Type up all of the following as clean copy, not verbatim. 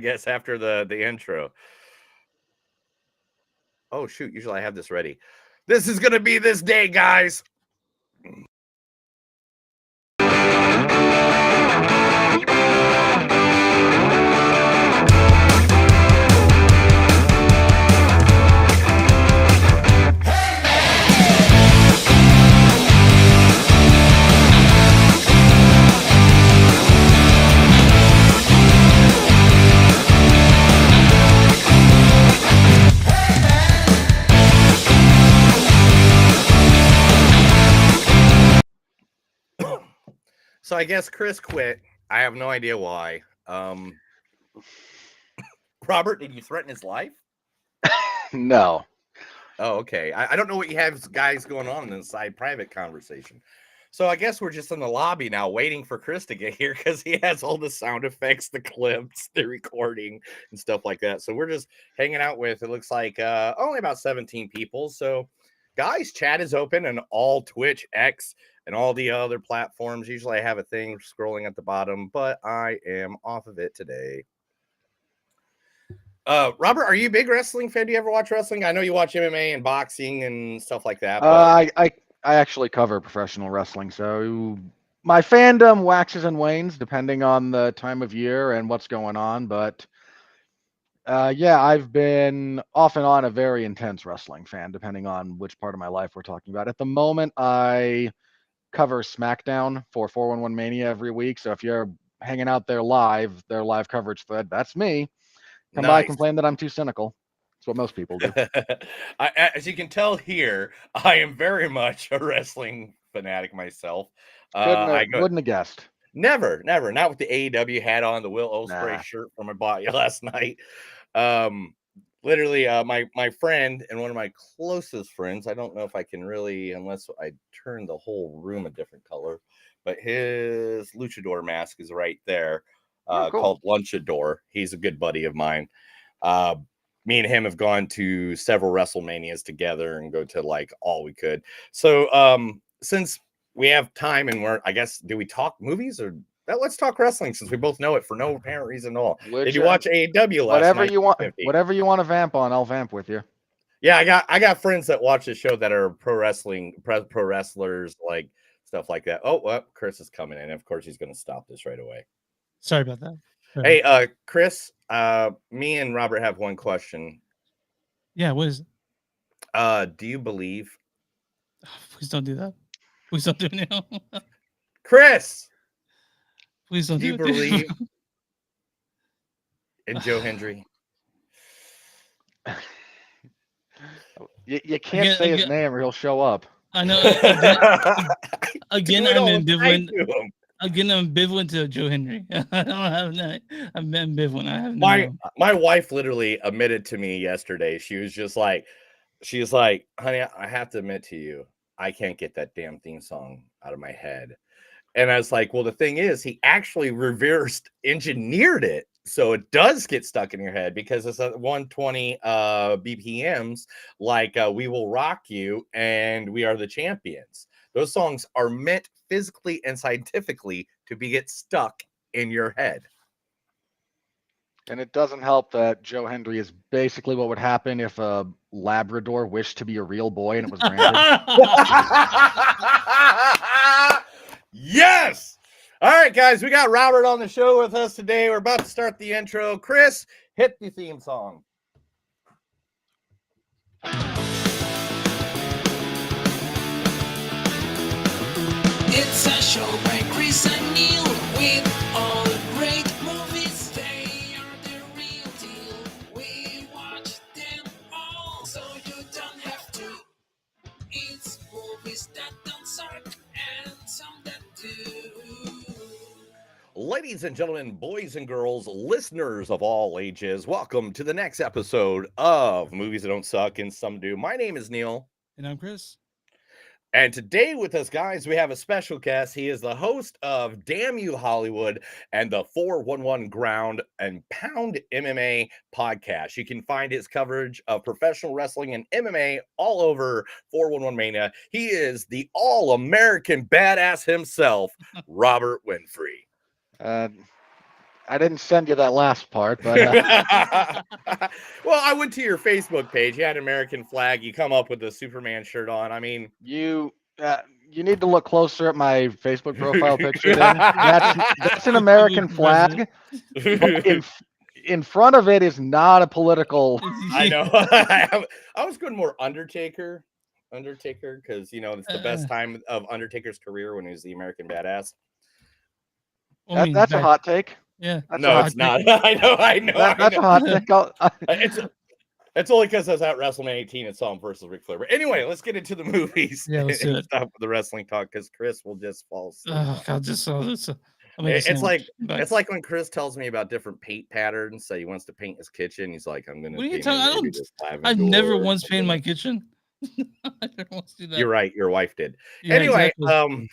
guess, after the intro. Oh, shoot. Usually I have this ready. This is going to be this day, guys. So I guess Chris quit. I have no idea why. Robert, did you threaten his life? No. Oh, okay. I don't know what you have guys going on inside private conversation. So I guess we're just in the lobby now waiting for Chris to get here because he has all the sound effects, the clips, the recording, and stuff like that. So we're just hanging out with, it looks like only about 17 people. So guys, chat is open on all Twitch, X, and all the other platforms. Usually I have a thing scrolling at the bottom, but I am off of it today. Robert, are you a big wrestling fan? Do you ever watch wrestling? I know you watch MMA and boxing and stuff like that. But I actually cover professional wrestling, so my fandom waxes and wanes depending on the time of year and what's going on. But yeah, I've been off and on a very intense wrestling fan, depending on which part of my life we're talking about. At the moment, I cover SmackDown for 411 Mania every week. So if you're hanging out there live, their live coverage thread, that's me. Come by, complain that I'm too cynical. That's what most people do. As you can tell here, I am very much a wrestling fanatic myself. Wouldn't have guessed. Never. Not with the AEW hat on, the Will Ospreay shirt from I bought you last night. Literally, my friend and one of my closest friends, I don't know if I can really, unless I turn the whole room a different color, but his luchador mask is right there, cool. Called Lunchador. He's a good buddy of mine. Me and him have gone to several WrestleManias together and go to like all we could. So since we have time and I guess, do we talk movies or let's talk wrestling since we both know it for no apparent reason at all. Did you watch AEW last night? Whatever you want to vamp on, I'll vamp with you. Yeah, I got friends that watch the show that are pro wrestlers, like stuff like that. Oh, well, Chris is coming in. Of course, he's going to stop this right away. Sorry about that. Hey, Chris, me and Robert have one question. Yeah, what is it? Do you believe? Please don't do that. Please don't do it now. Chris! Please don't do you believe in Joe Hendry? You can't say his name or he'll show up. I know. Again, I'm ambivalent. Again, I'm ambivalent to Joe Hendry. I don't have that. I'm ambivalent. I have my wife literally admitted to me yesterday. She was like, honey, I have to admit to you, I can't get that damn theme song out of my head. And I was like, well, the thing is, he actually reversed engineered it. So it does get stuck in your head because it's at 120 BPMs, like We Will Rock You and We Are the Champions. Those songs are meant physically and scientifically to get stuck in your head. And it doesn't help that Joe Hendry is basically what would happen if a Labrador wished to be a real boy and it was granted. Yes! All right, guys, we got Robert on the show with us today. We're about to start the intro. Chris, hit the theme song. It's a show by Chris and Neil with all great movies. They are the real deal. We watch them all, so you don't have to. It's movies that don't suck and some that do. Ladies and gentlemen, boys and girls, listeners of all ages, welcome to the next episode of Movies That Don't Suck and Some Do. My name is Neil. And I'm Chris. And today with us, guys, we have a special guest. He is the host of Damn You Hollywood and the 411 Ground and Pound MMA podcast. You can find his coverage of professional wrestling and MMA all over 411 Mania. He is the all-American badass himself, Robert Winfrey. I didn't send you that last part, but Well, I went to your Facebook page. You had an American flag. You come up with the Superman shirt on. I mean, you need to look closer at my Facebook profile picture. Then that's an American flag, but in front of it is not a political. I know. I was going more Undertaker, because it's the best time of Undertaker's career when he was the American Badass. That's a hot take. Yeah. No, it's not. I know. That's a hot take. It's only because I was at WrestleMania 18 and saw him versus Ric Flair. But anyway, let's get into the movies. Yeah, let's do it. Stop with the wrestling talk because Chris will just fall asleep. Oh God, just saw this. It's like when Chris tells me about different paint patterns. So he wants to paint his kitchen. He's like, "I'm gonna." What are you talking? I've never once painted my kitchen. I never once do that. You're right. Your wife did. Yeah, Anyway, exactly.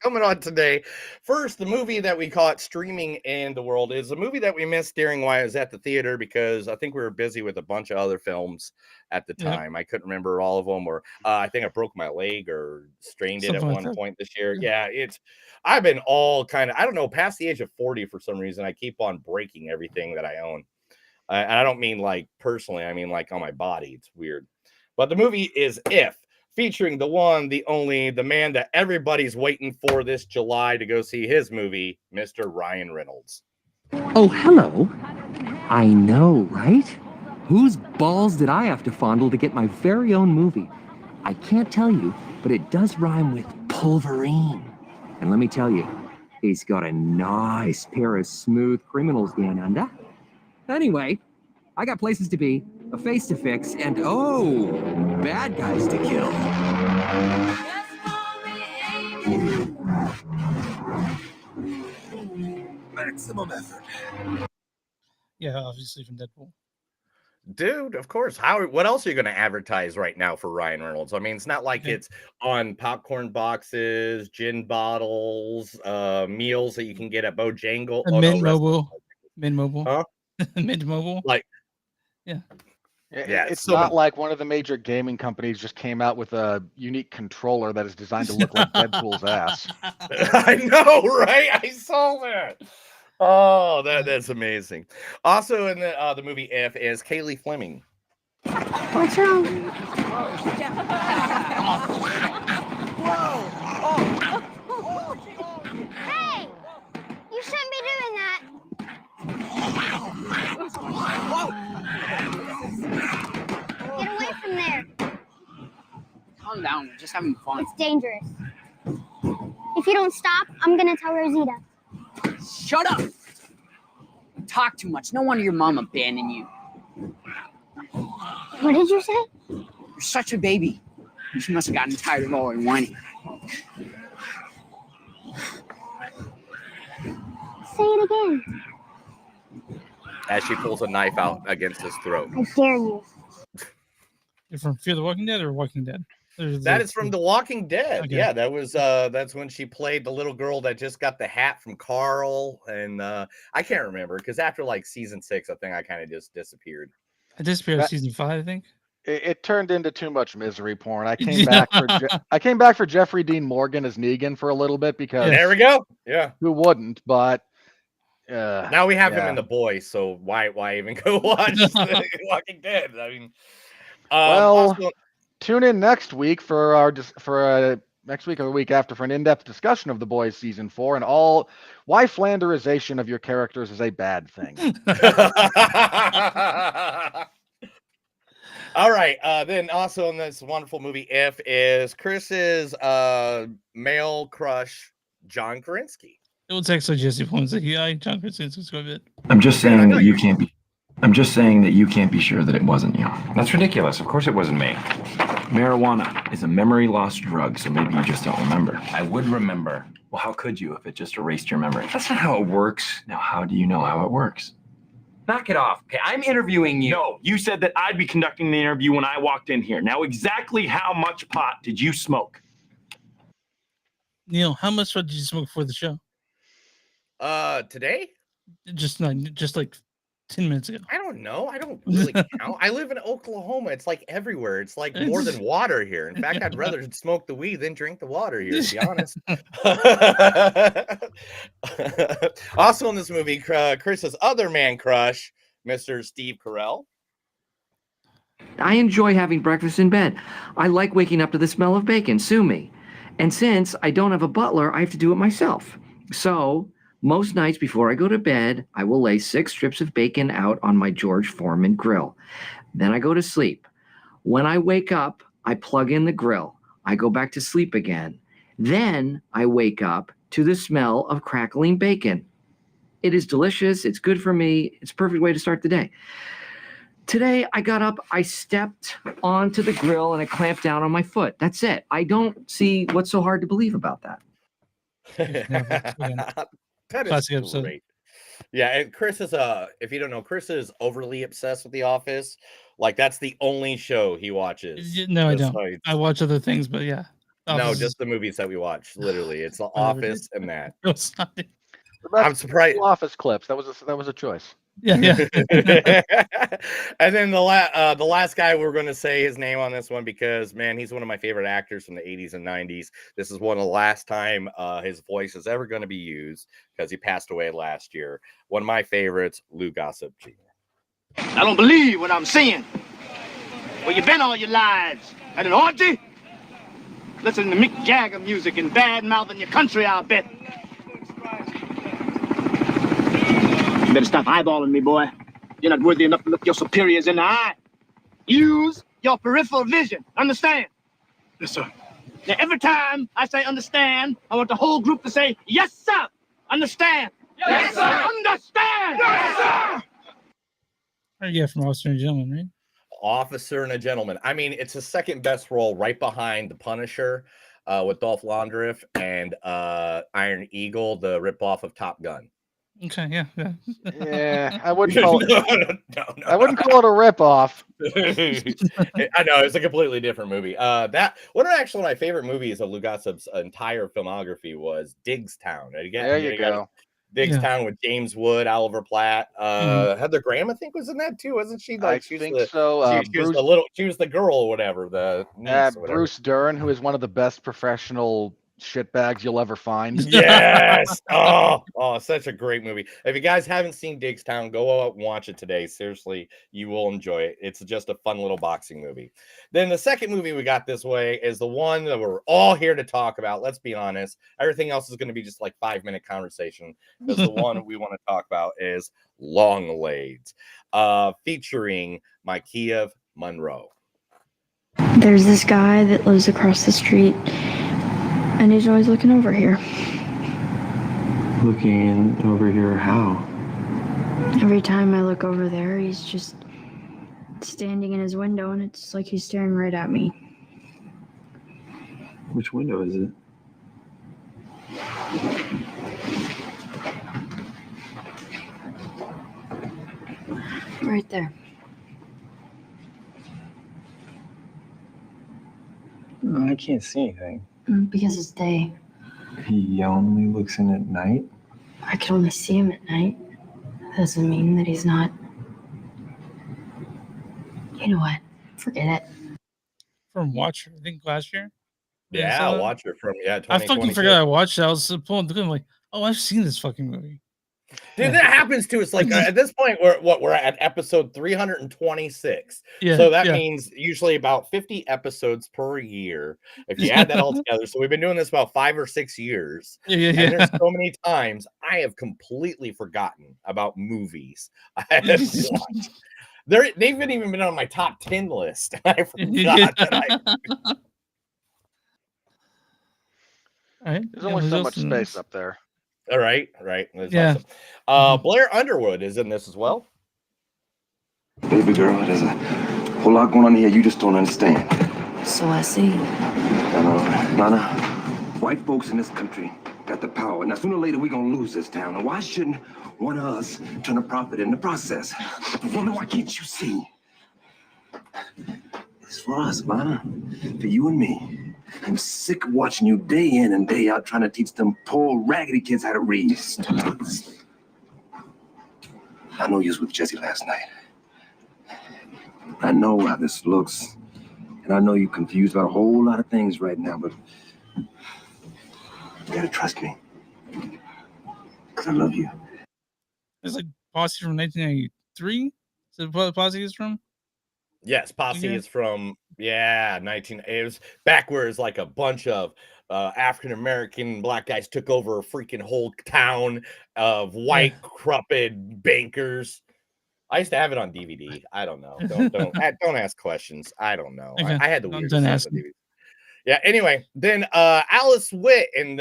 coming on today. First, the movie that we caught streaming in the world is a movie that we missed during while I was at the theater because I think we were busy with a bunch of other films at the time. I couldn't remember all of them, or I think I broke my leg or strained it Something at like one that. point this year. Yeah, I've been all kind of, I don't know, past the age of 40 for some reason. I keep on breaking everything that I own. And I don't mean like personally, I mean like on my body. It's weird. But the movie is If, featuring the one, the only, the man that everybody's waiting for this July to go see his movie, Mr. Ryan Reynolds. Oh, hello. I know, right? Whose balls did I have to fondle to get my very own movie? I can't tell you, but it does rhyme with Pulverine. And let me tell you, he's got a nice pair of smooth criminals down under. Anyway, I got places to be, a face to fix, and oh, bad guys to kill. Maximum effort. Yeah, obviously from Deadpool. Dude, of course. What else are you going to advertise right now for Ryan Reynolds? I mean, it's not like it's on popcorn boxes, gin bottles, meals that you can get at Bojangles. Mint Mobile. Huh? Mint Mobile. Like, yeah, it's not like one of the major gaming companies just came out with a unique controller that is designed to look like Deadpool's ass. I know, right? I saw that. Oh, that's amazing. Also in the movie If is Kaylee Fleming. What's wrong? Hey! You shouldn't be doing that. Get away from there. Calm down, we're just having fun. It's dangerous. If you don't stop, I'm gonna tell Rosita. Shut up! You talk too much. No wonder your mom abandoned you. What did you say? You're such a baby. She must have gotten tired of all her whining. Say it again. As she pulls a knife out against his throat. I dare you. You're from Fear the Walking Dead or Walking Dead? That is from The Walking Dead. Okay. Yeah, that's when she played the little girl that just got the hat from Carl. And I can't remember because after like season 6, I think I kind of just disappeared. I disappeared season 5, I think. It turned into too much misery porn. I came back for Jeffrey Dean Morgan as Negan for a little bit because there we go. Yeah, who wouldn't? But now we have him in The Boys, so why even go watch The Walking Dead? I mean, also, tune in next week for next week or the week after for an in-depth discussion of The Boys season 4 and why Flanderization of your characters is a bad thing. All right. Then also in this wonderful movie, If, is Chris's male crush, John Krasinski. It will text like Jesse Plemons that John Krasinski's quite a bit. I'm just saying that you can't be. I'm just saying that you can't be sure that it wasn't you. That's ridiculous. Of course it wasn't me. Marijuana is a memory loss drug, so maybe you just don't remember. I would remember. Well, how could you if it just erased your memory? That's not how it works. Now, how do you know how it works? Knock it off. Okay, I'm interviewing you. No, you said that I'd be conducting the interview when I walked in here. Now, exactly how much pot did you smoke? Neil, how much did you smoke before the show? Today? Just like 10 minutes ago. I don't know. I don't really count. I live in Oklahoma. It's like everywhere. It's like more than water here. In fact, I'd rather smoke the weed than drink the water here, to be honest. Also in this movie, Chris's other man crush, Mr. Steve Carell. I enjoy having breakfast in bed. I like waking up to the smell of bacon. Sue me. And since I don't have a butler, I have to do it myself. So most nights before I go to bed, I will lay 6 strips of bacon out on my George Foreman grill. Then I go to sleep. When I wake up, I plug in the grill. I go back to sleep again. Then I wake up to the smell of crackling bacon. It is delicious. It's good for me. It's a perfect way to start the day. Today, I got up, I stepped onto the grill, and I clamped down on my foot. That's it. I don't see what's so hard to believe about that. That is Classic episode. great. Yeah, and Chris is if you don't know, Chris is overly obsessed with The Office. Like that's the only show he watches. No, I don't. Besides- I watch other things, but yeah. No, Office just the movies that we watch. Literally, it's The Whatever. Office and that. is- I'm surprised. Office clips. That was a choice. Yeah. And then the last guy we're going to say his name on this one because man, he's one of my favorite actors from the 80s and 90s. This is one of the last time his voice is ever going to be used because he passed away last year. One of my favorites, Lou Gossett Jr. I don't believe what I'm seeing. Where you been all your lives? At an orgy? Listening to Mick Jagger music and bad-mouthing your country, I'll bet. You better stop eyeballing me, boy. You're not worthy enough to look your superiors in the eye. Use your peripheral vision. Understand? Yes, sir. Now, every time I say understand, I want the whole group to say, yes, sir. Understand? Yes, sir. Understand? Yes, sir. Yeah, from Officer and Gentleman, right? Officer and a Gentleman. I mean, it's his second best role right behind The Punisher with Dolph Lundgren and Iron Eagle, the ripoff of Top Gun. Okay, yeah. Yeah, I wouldn't call it. I wouldn't call it a ripoff. I know it's a completely different movie. That one of actually my favorite movies of Lou Gossett's entire filmography was Diggstown. There you go. Diggstown with James Wood, Oliver Platt, Heather Graham, I think was in that too, wasn't she? Like I think so. She was the little, she was the girl or whatever. The niece or whatever. Bruce Dern, who is one of the best professional shitbags you'll ever find. Yes. Oh, such a great movie. If you guys haven't seen Diggstown, go out and watch it today. Seriously, you will enjoy it. It's just a fun little boxing movie. Then the second movie we got this way is the one that we're all here to talk about. Let's be honest. Everything else is going to be just like 5-minute conversation. Because the one we want to talk about is Longlegs, featuring Mykiev Monroe. There's this guy that lives across the street, and he's always looking over here. Looking over here, how? Every time I look over there, he's just standing in his window, and it's like he's staring right at me. Which window is it? Right there. I can't see anything. Because it's day. He only looks in at night? I can only see him at night. That doesn't mean that he's not. You know what? Forget it. From Watcher, I think last year. Yeah, Watcher from I fucking forgot I watched that. I was pulling through. I'm like, oh, I've seen this fucking movie. Dude, that happens to us. Like at this point, we're at episode 326. Yeah, so that means usually about 50 episodes per year. If you add that all together, so we've been doing this about 5 or 6 years. Yeah. And there's so many times I have completely forgotten about movies I have watched. They've even been on my top 10 list. I forgot that There's only so much space up there. All right. That's yeah. Awesome. Blair Underwood is in this as well. Baby girl, there's a whole lot going on here you just don't understand. So I see. Nana, white folks in this country got the power. Now, sooner or later, we're going to lose this town. And why shouldn't one of us turn a profit in the process? Wonder why can't you see? It's for us, Lana. For you and me. I'm sick of watching you day in and day out trying to teach them poor, raggedy kids how to read. I know you was with Jesse last night. I know how this looks. And I know you're confused about a whole lot of things right now, but you gotta trust me. Because I love you. It's like Posse from 1993. Is that what Posse is from? Yes, Posse is from 19. It was back where it's like a bunch of African American black guys took over a freaking whole town of white crumped bankers. I used to have it on DVD. I don't know. Don't ask questions. I don't know. Okay. I had the I'm weirdest done stuff on asking. DVD. Yeah. Anyway, then Alice Witt and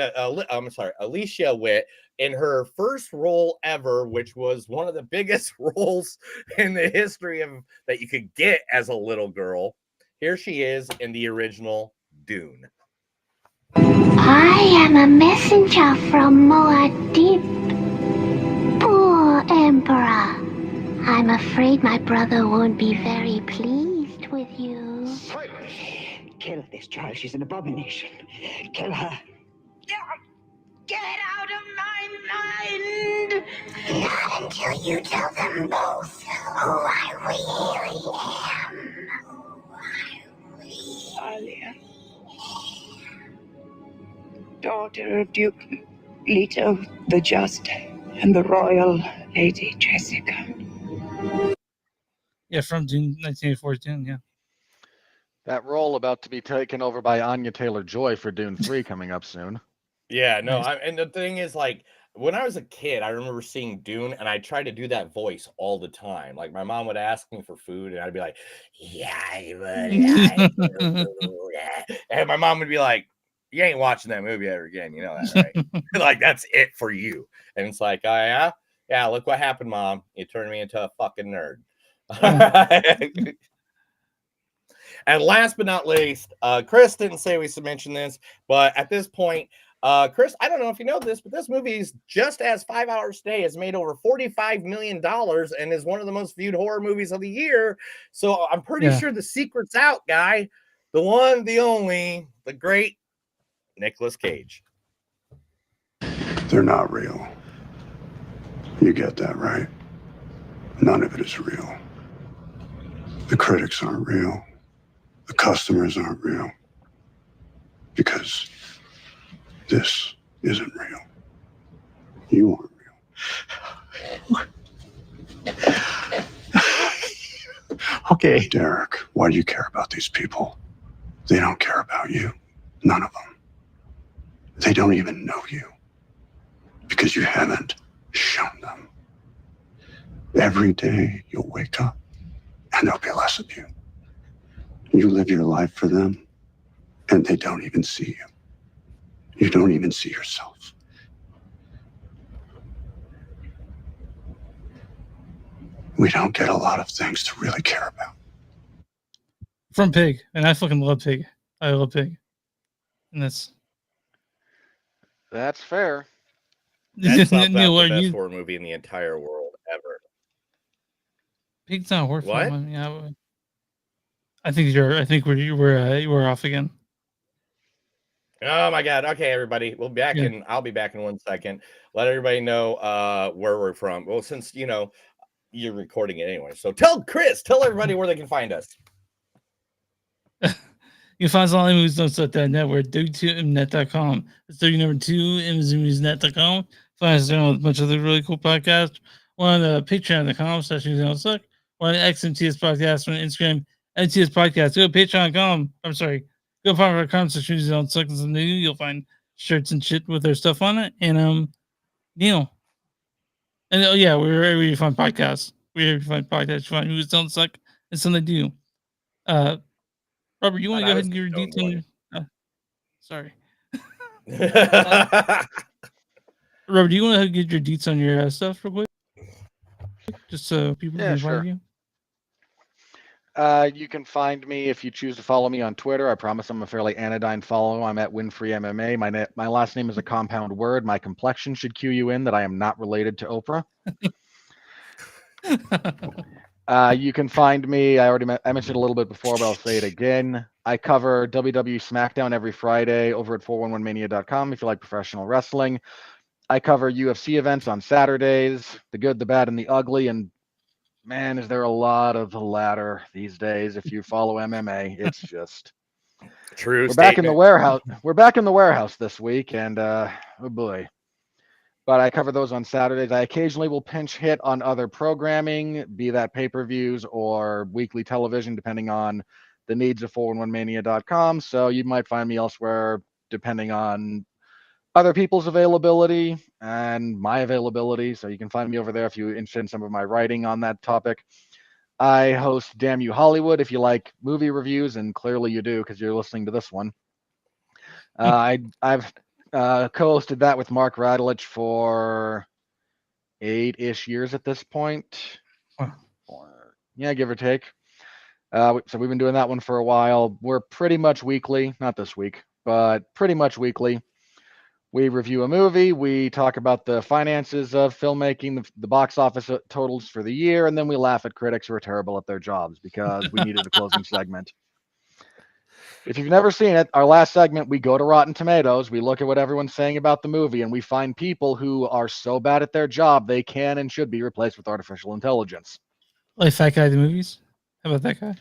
Alicia Witt in her first role ever, which was one of the biggest roles in the history of that you could get as a little girl. Here she is in the original Dune. I am a messenger from Muad'Dib. Poor Emperor. I'm afraid my brother won't be very pleased with you. Kill this child. She's an abomination. Kill her. Get out of my mind! Not until you tell them both who I really am. Alia. Daughter of Duke Leto the Just and the royal Lady Jessica. Yeah, from June 1984 Dune, yeah. That role about to be taken over by Anya Taylor-Joy for Dune 3 coming up soon. Yeah, no, and the thing is, like, when I was a kid, I remember seeing Dune, and I tried to do that voice all the time. Like, my mom would ask me for food, and I'd be like, "Yeah, I would like food." And my mom would be like, "You ain't watching that movie ever again, you know that, right?" Like, that's it for you. And it's like, "Oh yeah, look what happened, Mom. You turned me into a fucking nerd." And last but not least, Chris didn't say we should mention this, but at this point, Chris, I don't know if you know this, but this movie is just as 5 Hours Today has made over $45 million and is one of the most viewed horror movies of the year. So I'm pretty sure the secret's out, guy. The one, the only, the great Nicolas Cage. They're not real. You get that, right? None of it is real. The critics aren't real. The customers aren't real. Because this isn't real. You aren't real. Okay. Derek, why do you care about these people? They don't care about you. None of them. They don't even know you. Because you haven't shown them. Every day you'll wake up and there'll be less of you. You live your life for them and they don't even see you. You don't even see yourself. We don't get a lot of things to really care about. From Pig, and I fucking love Pig. I love Pig. And that's fair. That's not Neil, the best you... horror movie in the entire world ever. Pig's not a horror What? film. I mean, I think we're off again. Oh my god. Okay, everybody. We'll be back in I'll be back in 1 second. Let everybody know where we're from. Well, since you're recording it anyway. So tell everybody where they can find us. You can find us on movies.net. We're 32mnet.com. It's 32mnet.com. Find us on a bunch of other really cool podcasts. We're on patreon.com/suck. We're on XMTS Podcast. We're on Instagram, MTS Podcast. Go to patreon.com. I'm sorry. Go to patreon.com/suck. You'll find shirts and shit with our stuff on it. And Neil. And wherever you find podcasts. Wherever you find podcasts, you find movies don't suck. It's something they do. Robert, you want to go ahead and give your details? Sorry. Robert, do you want to get your deets on your stuff real quick? Just so people can find you? You can find me if you choose to follow me on Twitter. I promise I'm a fairly anodyne follow. I'm at Winfrey MMA. My last name is a compound word. My complexion should cue you in that I am not related to Oprah. You can find me. I mentioned a little bit before, but I'll say it again. I cover WWE SmackDown every Friday over at 411mania.com if you like professional wrestling. I cover UFC events on Saturdays, the good, the bad, and the ugly. And man, is there a lot of the latter these days. If you follow MMA, it's just True we're back in the statement. warehouse. We're back in the warehouse this week, and oh boy. But I cover those on Saturdays. I occasionally will pinch hit on other programming, be that pay-per-views or weekly television, depending on the needs of 411mania.com. So you might find me elsewhere depending on other people's availability and my availability. So you can find me over there if you're interested in some of my writing on that topic. I host Damn You Hollywood if you like movie reviews, and clearly you do because you're listening to this one. I've co-hosted that with Mark Radulich for 8-ish years at this point. Yeah, give or take. So we've been doing that one for a while. We're pretty much weekly, not this week, but pretty much weekly. We review a movie, we talk about the finances of filmmaking, the box office totals for the year, and then we laugh at critics who are terrible at their jobs because we needed a closing segment. If you've never seen it, our last segment, we go to Rotten Tomatoes, we look at what everyone's saying about the movie, and we find people who are so bad at their job they can and should be replaced with artificial intelligence. Like Fat Guy the movies? How about that guy?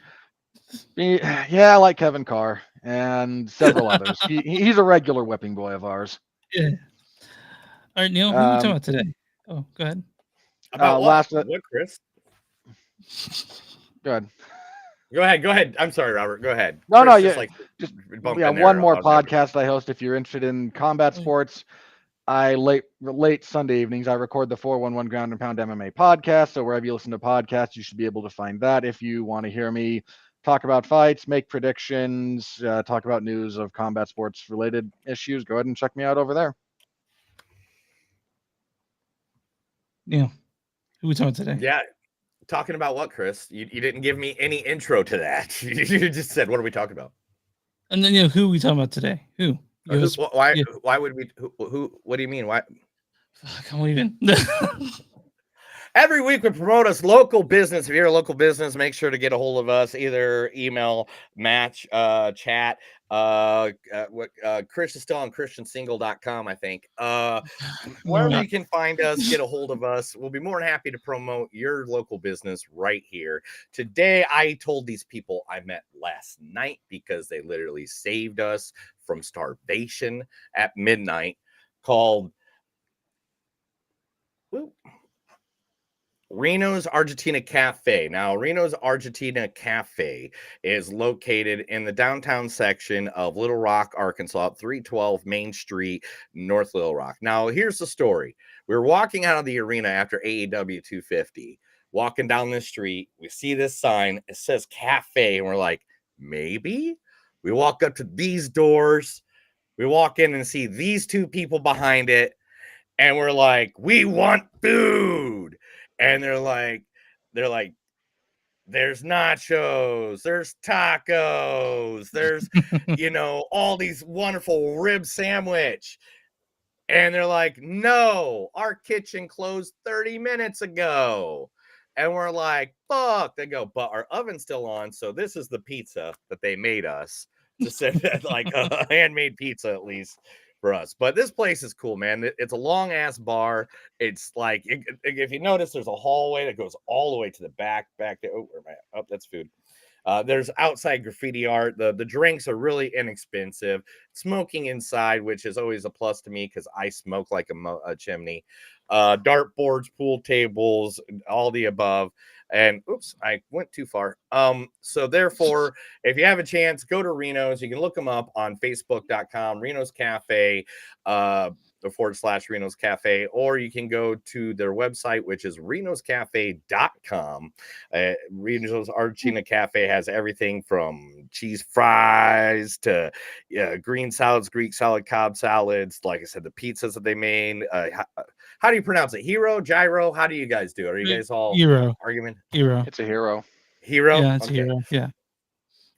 Yeah, I like Kevin Carr and several others. He's a regular whipping boy of ours. Yeah. All right, Neil, who are we talking about today? Oh, go ahead. About what? What, Chris? Go ahead. Go ahead. I'm sorry, Robert. Go ahead. No, Chris, no, just yeah, like just bump yeah. in One there more on podcast I host if you're interested in combat sports. I late Sunday evenings I record the 411 Ground and Pound MMA podcast. So wherever you listen to podcasts, you should be able to find that. If you want to hear me talk about fights, make predictions, talk about news of combat sports related issues, go ahead and check me out over there. Yeah. Who are we talking about today? Yeah. Talking about what, Chris? You didn't give me any intro to that. You just said, what are we talking about? And then, who are we talking about today? Who? Why would we? Who? What do you mean? Why? Fuck, I'm leaving. Every week we promote us local business. If you're a local business, make sure to get a hold of us. Either email, match, chat. Chris is still on christiansingle.com, I think. Wherever you can find us, get a hold of us. We'll be more than happy to promote your local business right here. Today, I told these people I met last night because they literally saved us from starvation at midnight, called Reno's Argentina Cafe. Now, Reno's Argentina Cafe is located in the downtown section of Little Rock, Arkansas, 312 Main Street, North Little Rock. Now, here's the story. We were walking out of the arena after AEW 250, walking down the street. We see this sign. It says cafe, and we're like, maybe? We walk up to these doors. We walk in and see these two people behind it, and we're like, we want food. And they're like, there's nachos, there's tacos, there's, all these wonderful rib sandwich. And they're like, no, our kitchen closed 30 minutes ago. And we're like, fuck. They go, but our oven's still on. So this is the pizza that they made us to send like a handmade pizza, at least for us. But this place is cool, man. It's a long ass bar. It's like, if you notice, there's a hallway that goes all the way to the back there. Oh, where am I? Oh, that's food. There's outside graffiti art. The drinks are really inexpensive. Smoking inside, which is always a plus to me because I smoke like a chimney. Dartboards, pool tables, all the above. And oops, I went too far. So therefore, if you have a chance, go to Reno's. You can look them up on Facebook.com, Reno's Cafe, /Reno's Cafe, or you can go to their website, which is renoscafe.com. Reno's Argentina Cafe has everything from cheese fries to green salads, Greek salad, Cobb salads. Like I said, the pizzas that they made. How do you pronounce it? Hero, gyro? How do you guys do? Are you guys all arguing? Hero. It's a hero. Hero? Yeah, it's a hero. Yeah.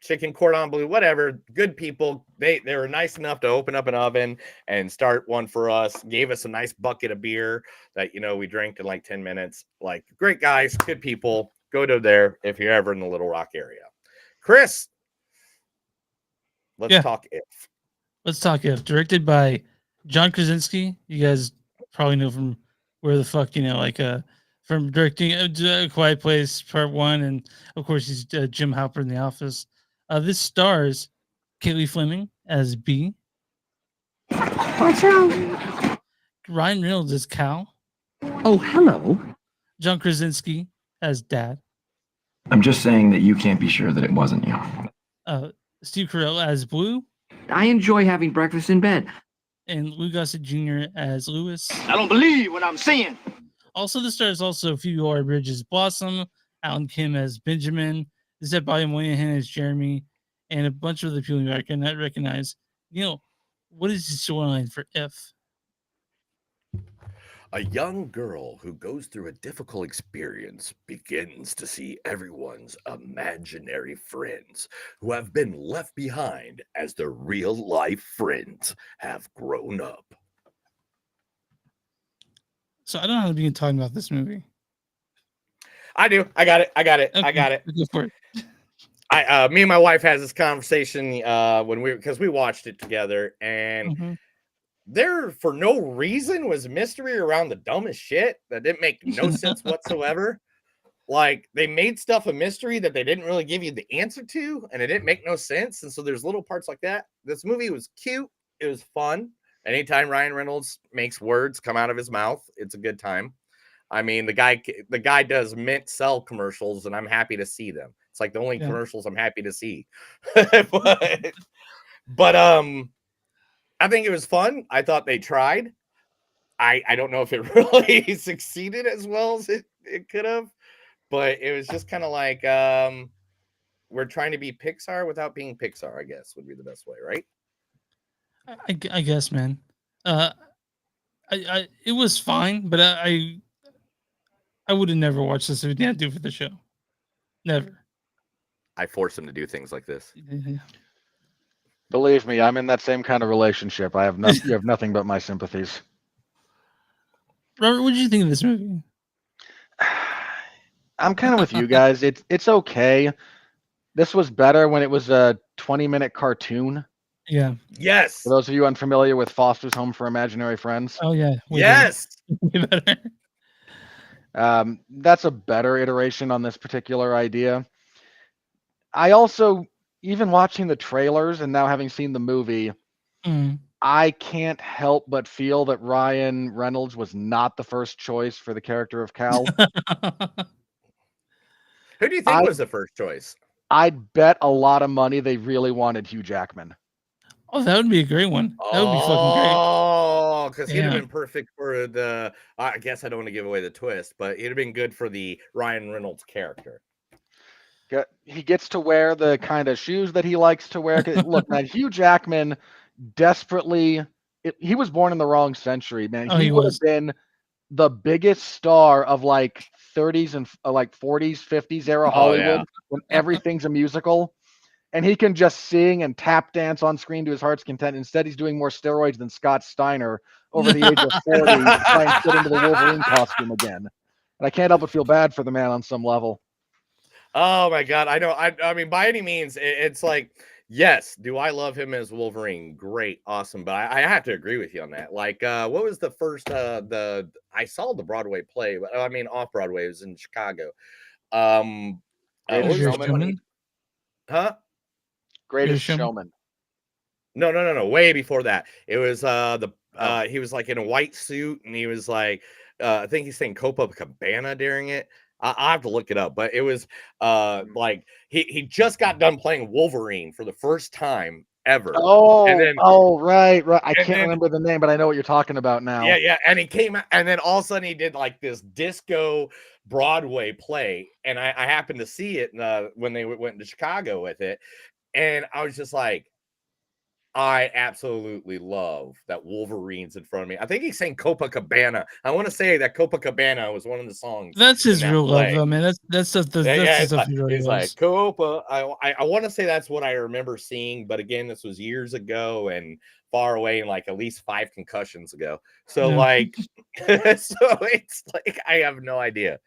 Chicken cordon bleu, whatever. Good people. They were nice enough to open up an oven and start one for us. Gave us a nice bucket of beer that we drank in like 10 minutes. Like, great guys, good people. Go to there if you're ever in the Little Rock area. Chris, let's talk If. Let's talk If. Directed by John Krasinski. You guys probably know from Where the Fuck, from directing Quiet Place Part 1, and of course he's Jim Halper in The Office. This stars Kaylee Fleming as B. What's wrong? Ryan Reynolds as Cal. Oh, hello. John Krasinski as Dad. I'm just saying that you can't be sure that it wasn't you. Steve Carell as Blue. I enjoy having breakfast in bed. And Lou Gossett Jr. as Lewis. I don't believe what I'm seeing. Also, the stars also Phoebe Waller-Bridge as Blossom, Alan Kim as Benjamin, Zeb Moynihan as Jeremy, and a bunch of other people you cannot recognize. What is the storyline for If? A young girl who goes through a difficult experience begins to see everyone's imaginary friends who have been left behind as their real life friends have grown up. So I don't know how to begin talking about this movie. I do. I got it. Okay, I got it. Go for it. Me and my wife has this conversation because we watched it together, and there for no reason was mystery around the dumbest shit that didn't make no sense whatsoever. Like they made stuff a mystery that they didn't really give you the answer to, and it didn't make no sense. And so there's little parts like that. This movie was cute. It was fun. Anytime Ryan Reynolds makes words come out of his mouth, it's a good time. I mean, the guy does Mint Cell commercials, and I'm happy to see them. It's like the only commercials I'm happy to see. but I think it was fun. I thought they tried. I don't know if it really succeeded as well as it could have, but it was just kind of like we're trying to be Pixar without being Pixar, I guess would be the best way, right? I guess, man. It was fine, but I would have never watched this if we didn't do it for the show. Never. I force him to do things like this. Believe me, I'm in that same kind of relationship. You have nothing but my sympathies. Robert, what did you think of this movie? I'm kind of with you guys. It's okay. This was better when it was a 20-minute cartoon. Yeah. Yes. For those of you unfamiliar with Foster's Home for Imaginary Friends. Oh yeah. Yes. That's a better iteration on this particular idea. I also, even watching the trailers and now having seen the movie, I can't help but feel that Ryan Reynolds was not the first choice for the character of Cal. Who do you think was the first choice? I'd bet a lot of money they really wanted Hugh Jackman. Oh, that would be a great one. That would be fucking great. Oh, because he'd have been perfect for the. I guess I don't want to give away the twist, but he'd have been good for the Ryan Reynolds character. He gets to wear the kind of shoes that he likes to wear. Look, man, Hugh Jackman desperately. He was born in the wrong century, man. He would have been the biggest star of like 30s and like 40s, 50s era Hollywood when everything's a musical. And he can just sing and tap dance on screen to his heart's content. Instead, he's doing more steroids than Scott Steiner over the age of 40 trying to fit into the Wolverine costume again. And I can't help but feel bad for the man on some level. Oh, my God. I know. I mean, by any means, it's like, yes, do I love him as Wolverine? Great. Awesome. But I have to agree with you on that. Like, what was the first, I saw the Broadway play, but I mean, off Broadway. It was in Chicago. Greatest Showman? Huh? Greatest Showman. No. Way before that. It was he was like in a white suit and he was like, I think he's saying Copacabana during it. I have to look it up, but it was like he just got done playing Wolverine for the first time ever. Right. I can't remember the name, but I know what you're talking about now. Yeah. And he came out, and then all of a sudden he did like this disco Broadway play, and I happened to see it when they went to Chicago with it. And I was just like, I absolutely love that Wolverine's in front of me. I think he's saying Copacabana. I want to say that Copacabana was one of the songs. That's his real love, though, man. That's stuff he really loves. Like Copa. I want to say that's what I remember seeing, but again, this was years ago and far away, and like at least 5 concussions ago. So like, so it's like I have no idea.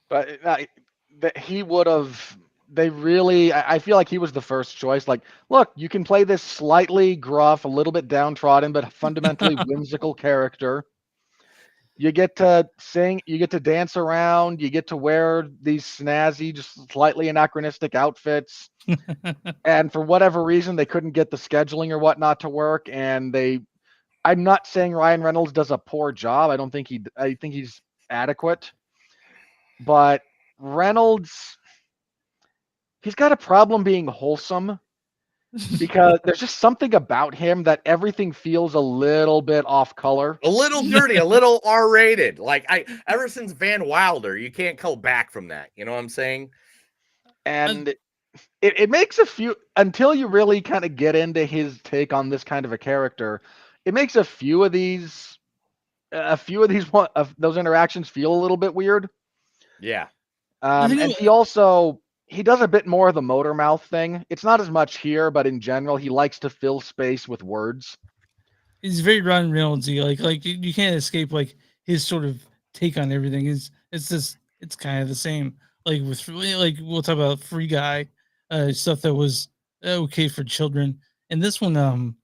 But that he would have. I feel like he was the first choice. Like, look, you can play this slightly gruff, a little bit downtrodden, but fundamentally whimsical character. You get to sing, you get to dance around, you get to wear these snazzy, just slightly anachronistic outfits. And for whatever reason, they couldn't get the scheduling or whatnot to work. And I'm not saying Ryan Reynolds does a poor job. I think he's adequate. But Reynolds, he's got a problem being wholesome because there's just something about him that everything feels a little bit off color. A little dirty, a little R-rated. Like ever since Van Wilder, you can't go back from that. You know what I'm saying? And it makes a few, until you really kind of get into his take on this kind of a character, it makes a few of these of those interactions feel a little bit weird. Yeah. And he does a bit more of the motor mouth thing. It's not as much here, but in general, he likes to fill space with words. He's very Ryan Reynoldsy. Like you can't escape like his sort of take on everything. It's kind of the same. Like we'll talk about Free Guy, stuff that was okay for children, and this one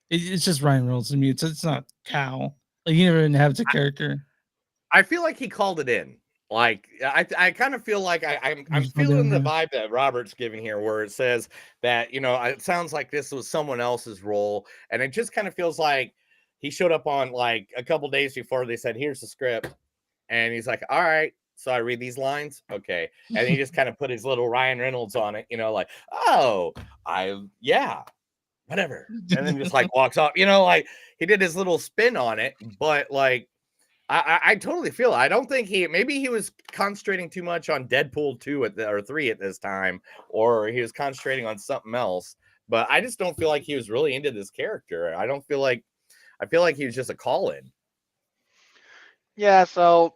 it's just Ryan Reynolds to me. It's not Cal. Like he never inhabits a character. I feel like he called it in. Like I kind of feel like I'm feeling the vibe that Robert's giving here, where it says that it sounds like this was someone else's role, and it just kind of feels like he showed up on like a couple days before they said, "Here's the script," and he's like, "All right." So I read these lines, okay, and he just kind of put his little Ryan Reynolds on it, like, "Oh, whatever," and then just like walks off, like he did his little spin on it, but like. I totally feel it. I don't think maybe he was concentrating too much on Deadpool 2 or 3 at this time, or he was concentrating on something else. But I just don't feel like he was really into this character. I feel like he was just a call-in. Yeah, so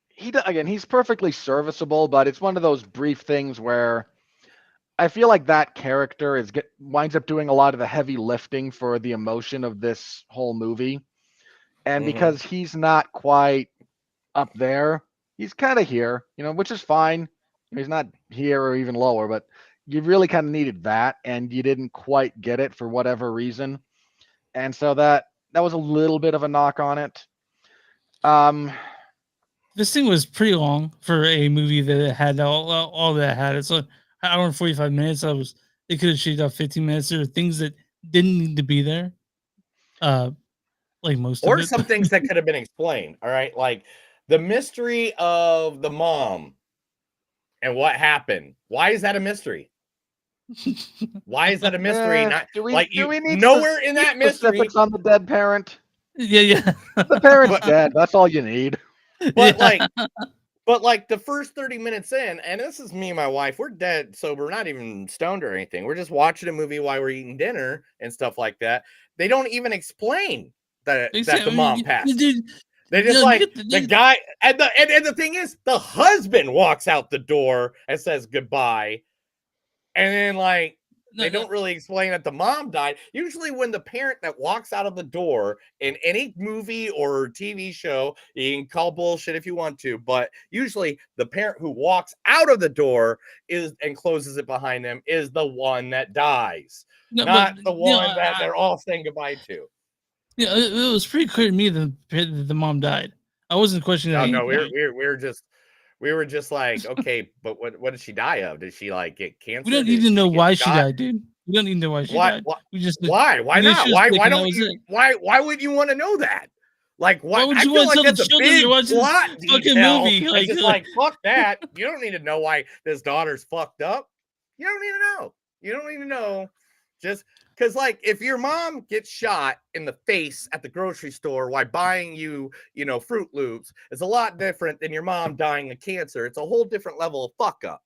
he's perfectly serviceable, but it's one of those brief things where I feel like that character winds up doing a lot of the heavy lifting for the emotion of this whole movie. And because he's not quite up there, he's kind of here, which is fine. He's not here or even lower, but you really kind of needed that, and you didn't quite get it for whatever reason. And so that was a little bit of a knock on it. This thing was pretty long for a movie that had all that it had. It's like an hour and 45 minutes. They could have shaved out 15 minutes. There were things that didn't need to be there. Like most or of it. Some things that could have been explained. All right, like the mystery of the mom and what happened. Why is that a mystery? Why is that a mystery? Do we need nowhere in that mystery specifics on the dead parent? Yeah. The parent's dead. That's all you need. But like the first 30 minutes in, and this is me and my wife, we're dead sober, not even stoned or anything. We're just watching a movie while we're eating dinner and stuff like that. They don't even explain that the mom passed. They just the guy, and the thing is, the husband walks out the door and says goodbye, and then they don't really explain that the mom died. Usually when the parent that walks out of the door in any movie or TV show, you can call bullshit if you want to, but usually the parent who walks out of the door and closes it behind them is the one that dies, not the one that they're all saying goodbye to. Yeah, it was pretty clear to me that the mom died. I wasn't questioning that. No, we were just like, okay, but what did she die of? Did she get cancer? We don't need to know why she died, dude. We don't need to know why she died. We just why not? Why don't you? Why would you want to know that? Like, why would you want to tell the children you're watching this fucking movie? It's just fuck that. You don't need to know why this daughter's fucked up. You don't need to know. You don't need to know. Just because, if your mom gets shot in the face at the grocery store while buying you, Fruit Loops, it's a lot different than your mom dying of cancer. It's a whole different level of fuck up.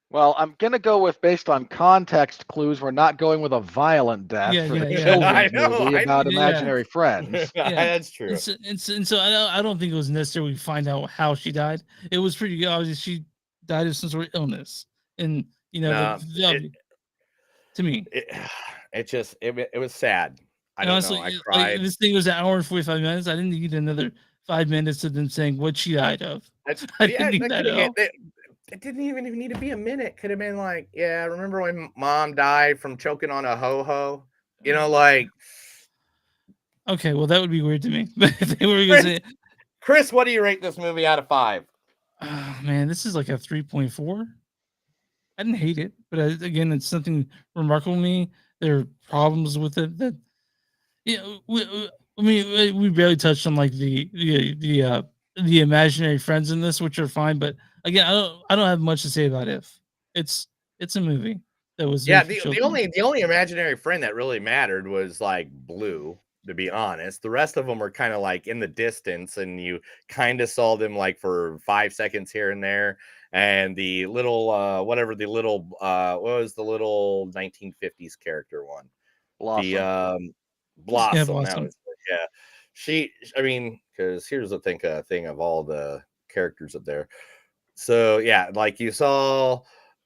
Well, I'm gonna go with, based on context clues, we're not going with a violent death for a children's movie about imaginary friends. That's true. And so I don't think it was necessary we find out how she died. It was pretty obvious she died of some sort of illness, and to me, it was sad. I don't know. I cried. This thing was an hour and 45 minutes. I didn't need another 5 minutes of them saying what she died of. I didn't need that at all. It didn't even need to be a minute. Could have been remember when mom died from choking on a ho-ho? Okay, well that would be weird to me. But if they were gonna Chris, say, Chris, what do you rate this movie out of 5? oh, man, this is like a 3.4. I didn't hate it, but again, it's something remarkable to me. There are problems with it that I mean, we barely touched on like the imaginary friends in this, which are fine. But again, I don't have much to say about If. It's it's a movie that was Yeah, made for the children. only imaginary friend that really mattered was like Blue, to be honest. The rest of them were kind of like in the distance, and you kind of saw them like for 5 seconds here and there. And the little whatever the little what was the little 1950s character one? The Blossom. Yeah, Blossom. That Blossom. was yeah. I mean, because here's the thing of all the characters up there. So yeah, like you saw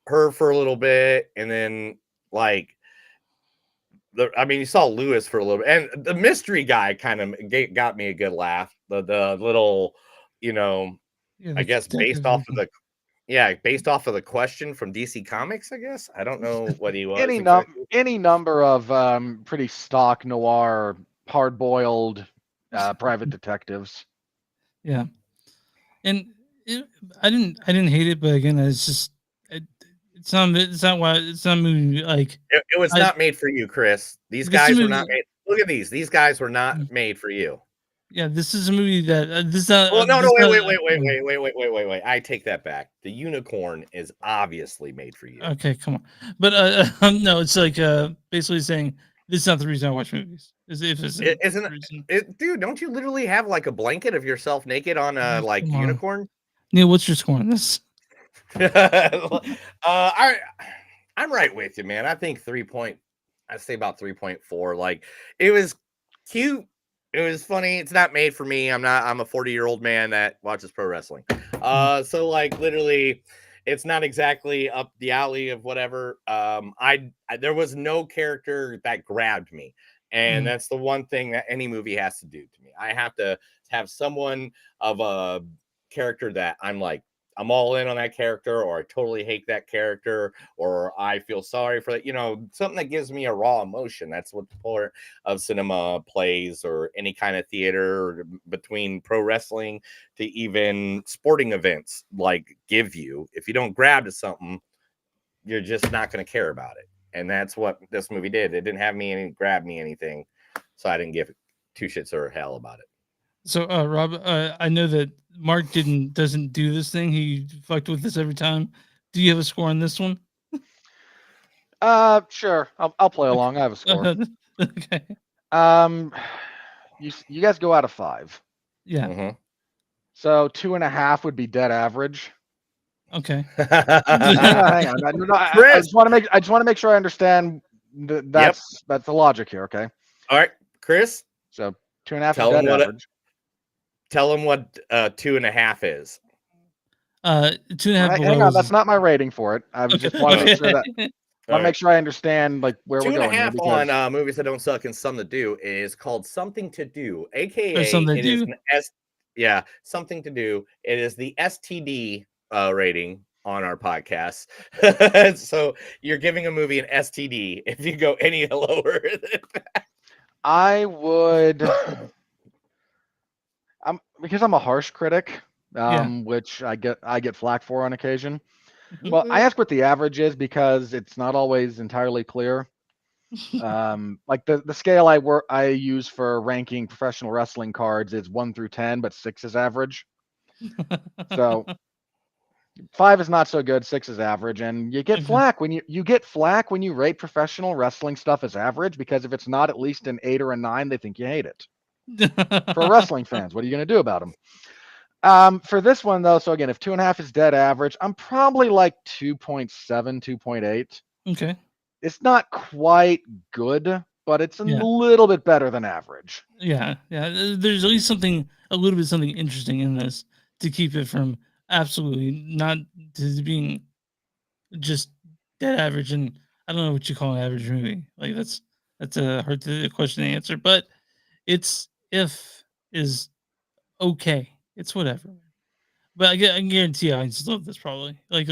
her for a little bit, and then like I mean, you saw Lewis for a little bit, and the mystery guy kind of got me a good laugh. The little, you know, Yeah, I the guess detective looking. based off of the question from DC Comics. I guess I don't know what he was Any exactly. any number of pretty stock noir, hard boiled private detectives. Yeah, and it, I didn't hate it, but again, it's just it, it's not why it's not a movie like It was I not made for you, Chris. These this is a guys were not movie. made. Look at these. These guys were not made for you. Yeah, this is a movie that this not Well, no, this not. wait. I take that back. The unicorn is obviously made for you. Okay, come on. But no, it's like basically saying this is not the reason I watch movies. Is if it's It the isn't reason. it, dude? Don't you literally have like a blanket of yourself naked on a Oh, like come on, unicorn? Neil. What's your score on this? I I'm right with you, man. I think I'd say about 3.4. Like it was cute. It was funny. It's not made for me. I'm a 40-year-old man that watches pro wrestling. So like literally it's not exactly up the alley of whatever. There was no character that grabbed me. And Mm. that's the one thing that any movie has to do to me. I have to have someone of a character that I'm all in on that character, or I totally hate that character, or I feel sorry for that. Something that gives me a raw emotion. That's what the part of cinema plays, or any kind of theater, or between pro wrestling to even sporting events, like give you. If you don't grab to something, you're just not going to care about it. And that's what this movie did. It didn't have grab me anything, so I didn't give two shits or hell about it. So, Rob, I know that Mark doesn't do this thing. He fucked with this every time. Do you have a score on this one? Sure. I'll play along. I have a score. Okay. You guys go out of 5. Yeah. Mhm. So 2.5 would be dead average. Okay. Hang on. I just want to make sure I understand. That's the logic here. Okay. All right, Chris. So 2.5 is Tell dead him what average. Tell him what 2.5 is. 2.5 Hang on, that's not my rating for it. I was just want to make sure that All make sure I understand like where we're going here. 2.5 on movies that don't suck and Something to Do is called Something to Do, aka Or Something to it is Do. Something to Do. It is the STD rating on our podcast. So you're giving a movie an STD if you go any lower than that. I would because I'm a harsh critic, which I get flack for on occasion. Well, I ask what the average is because it's not always entirely clear. Like the scale I use for ranking professional wrestling cards is 1 through 10, but 6 is average. So 5 is not so good, 6 is average, and you get flack when you get flack when you rate professional wrestling stuff as average, because if it's not at least an 8 or a 9, they think you hate it. Pro wrestling fans, what are you going to do about them? For this one though, so again, if 2.5 is dead average, I'm probably like 2.7, 2.8. Okay. It's not quite good, but it's a little bit better than average. Yeah. There's at least a little bit something interesting in this to keep it from absolutely not to being just dead average. And I don't know what you call an average movie. Like that's a hard question to answer. But If is okay. It's whatever. But I guarantee I just love this probably. Like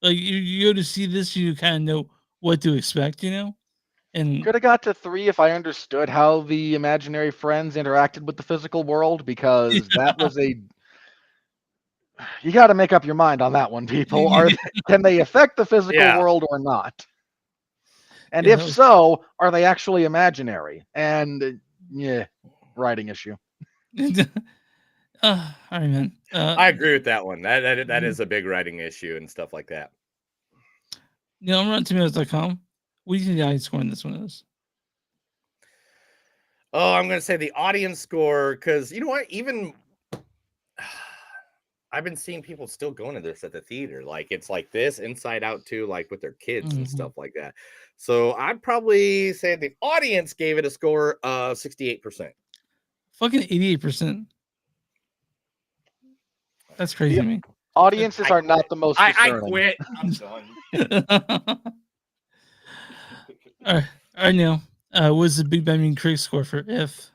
you go to see this, you kind of know what to expect. And Could have got to 3 if I understood how the imaginary friends interacted with the physical world, because that was a. You got to make up your mind on that one, people. Can they affect the physical Yeah. world or not? And Yeah, if that was- so, are they actually imaginary? And writing issue. All right, man. I agree with that one. That is a big writing issue and stuff like that. On RottenTomatoes.com, what do you think the audience score on this one is? Oh, I'm going to say the audience score, because you know what? Even I've been seeing people still going to this at the theater. Like, it's like this, Inside Out too, like with their kids and stuff like that. So I'd probably say the audience gave it a score of 68%. Fucking 88%. That's crazy to me. Audiences are not the most discerning. I quit. I'm done. All right, Neil. What's the Big Bang Mean critic score for If?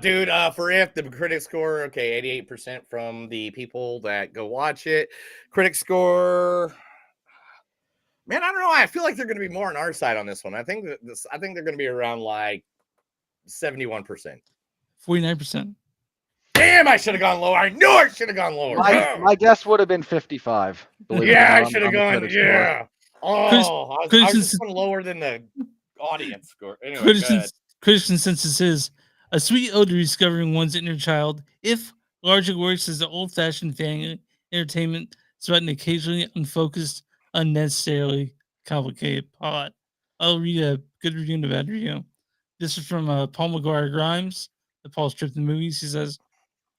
Dude, for If, the critic score, okay, 88% from the people that go watch it. Critic score, man, I don't know. I feel like they're going to be more on our side on this one. I think they're going to be around like 71%. 49%. Damn, I should have gone lower. I knew I should have gone lower. My guess would have been 55. Yeah, I should have gone. Yeah. Oh, I was just going lower than the audience score. Anyway, Critics' consensus is a sweet ode to rediscovering one's inner child. If largely works as an old-fashioned family entertainment, despite an occasionally unfocused, unnecessarily complicated plot. I'll read a good review and a bad review. This is from Paul McGuire Grimes, the Paul Strip the movies. He says,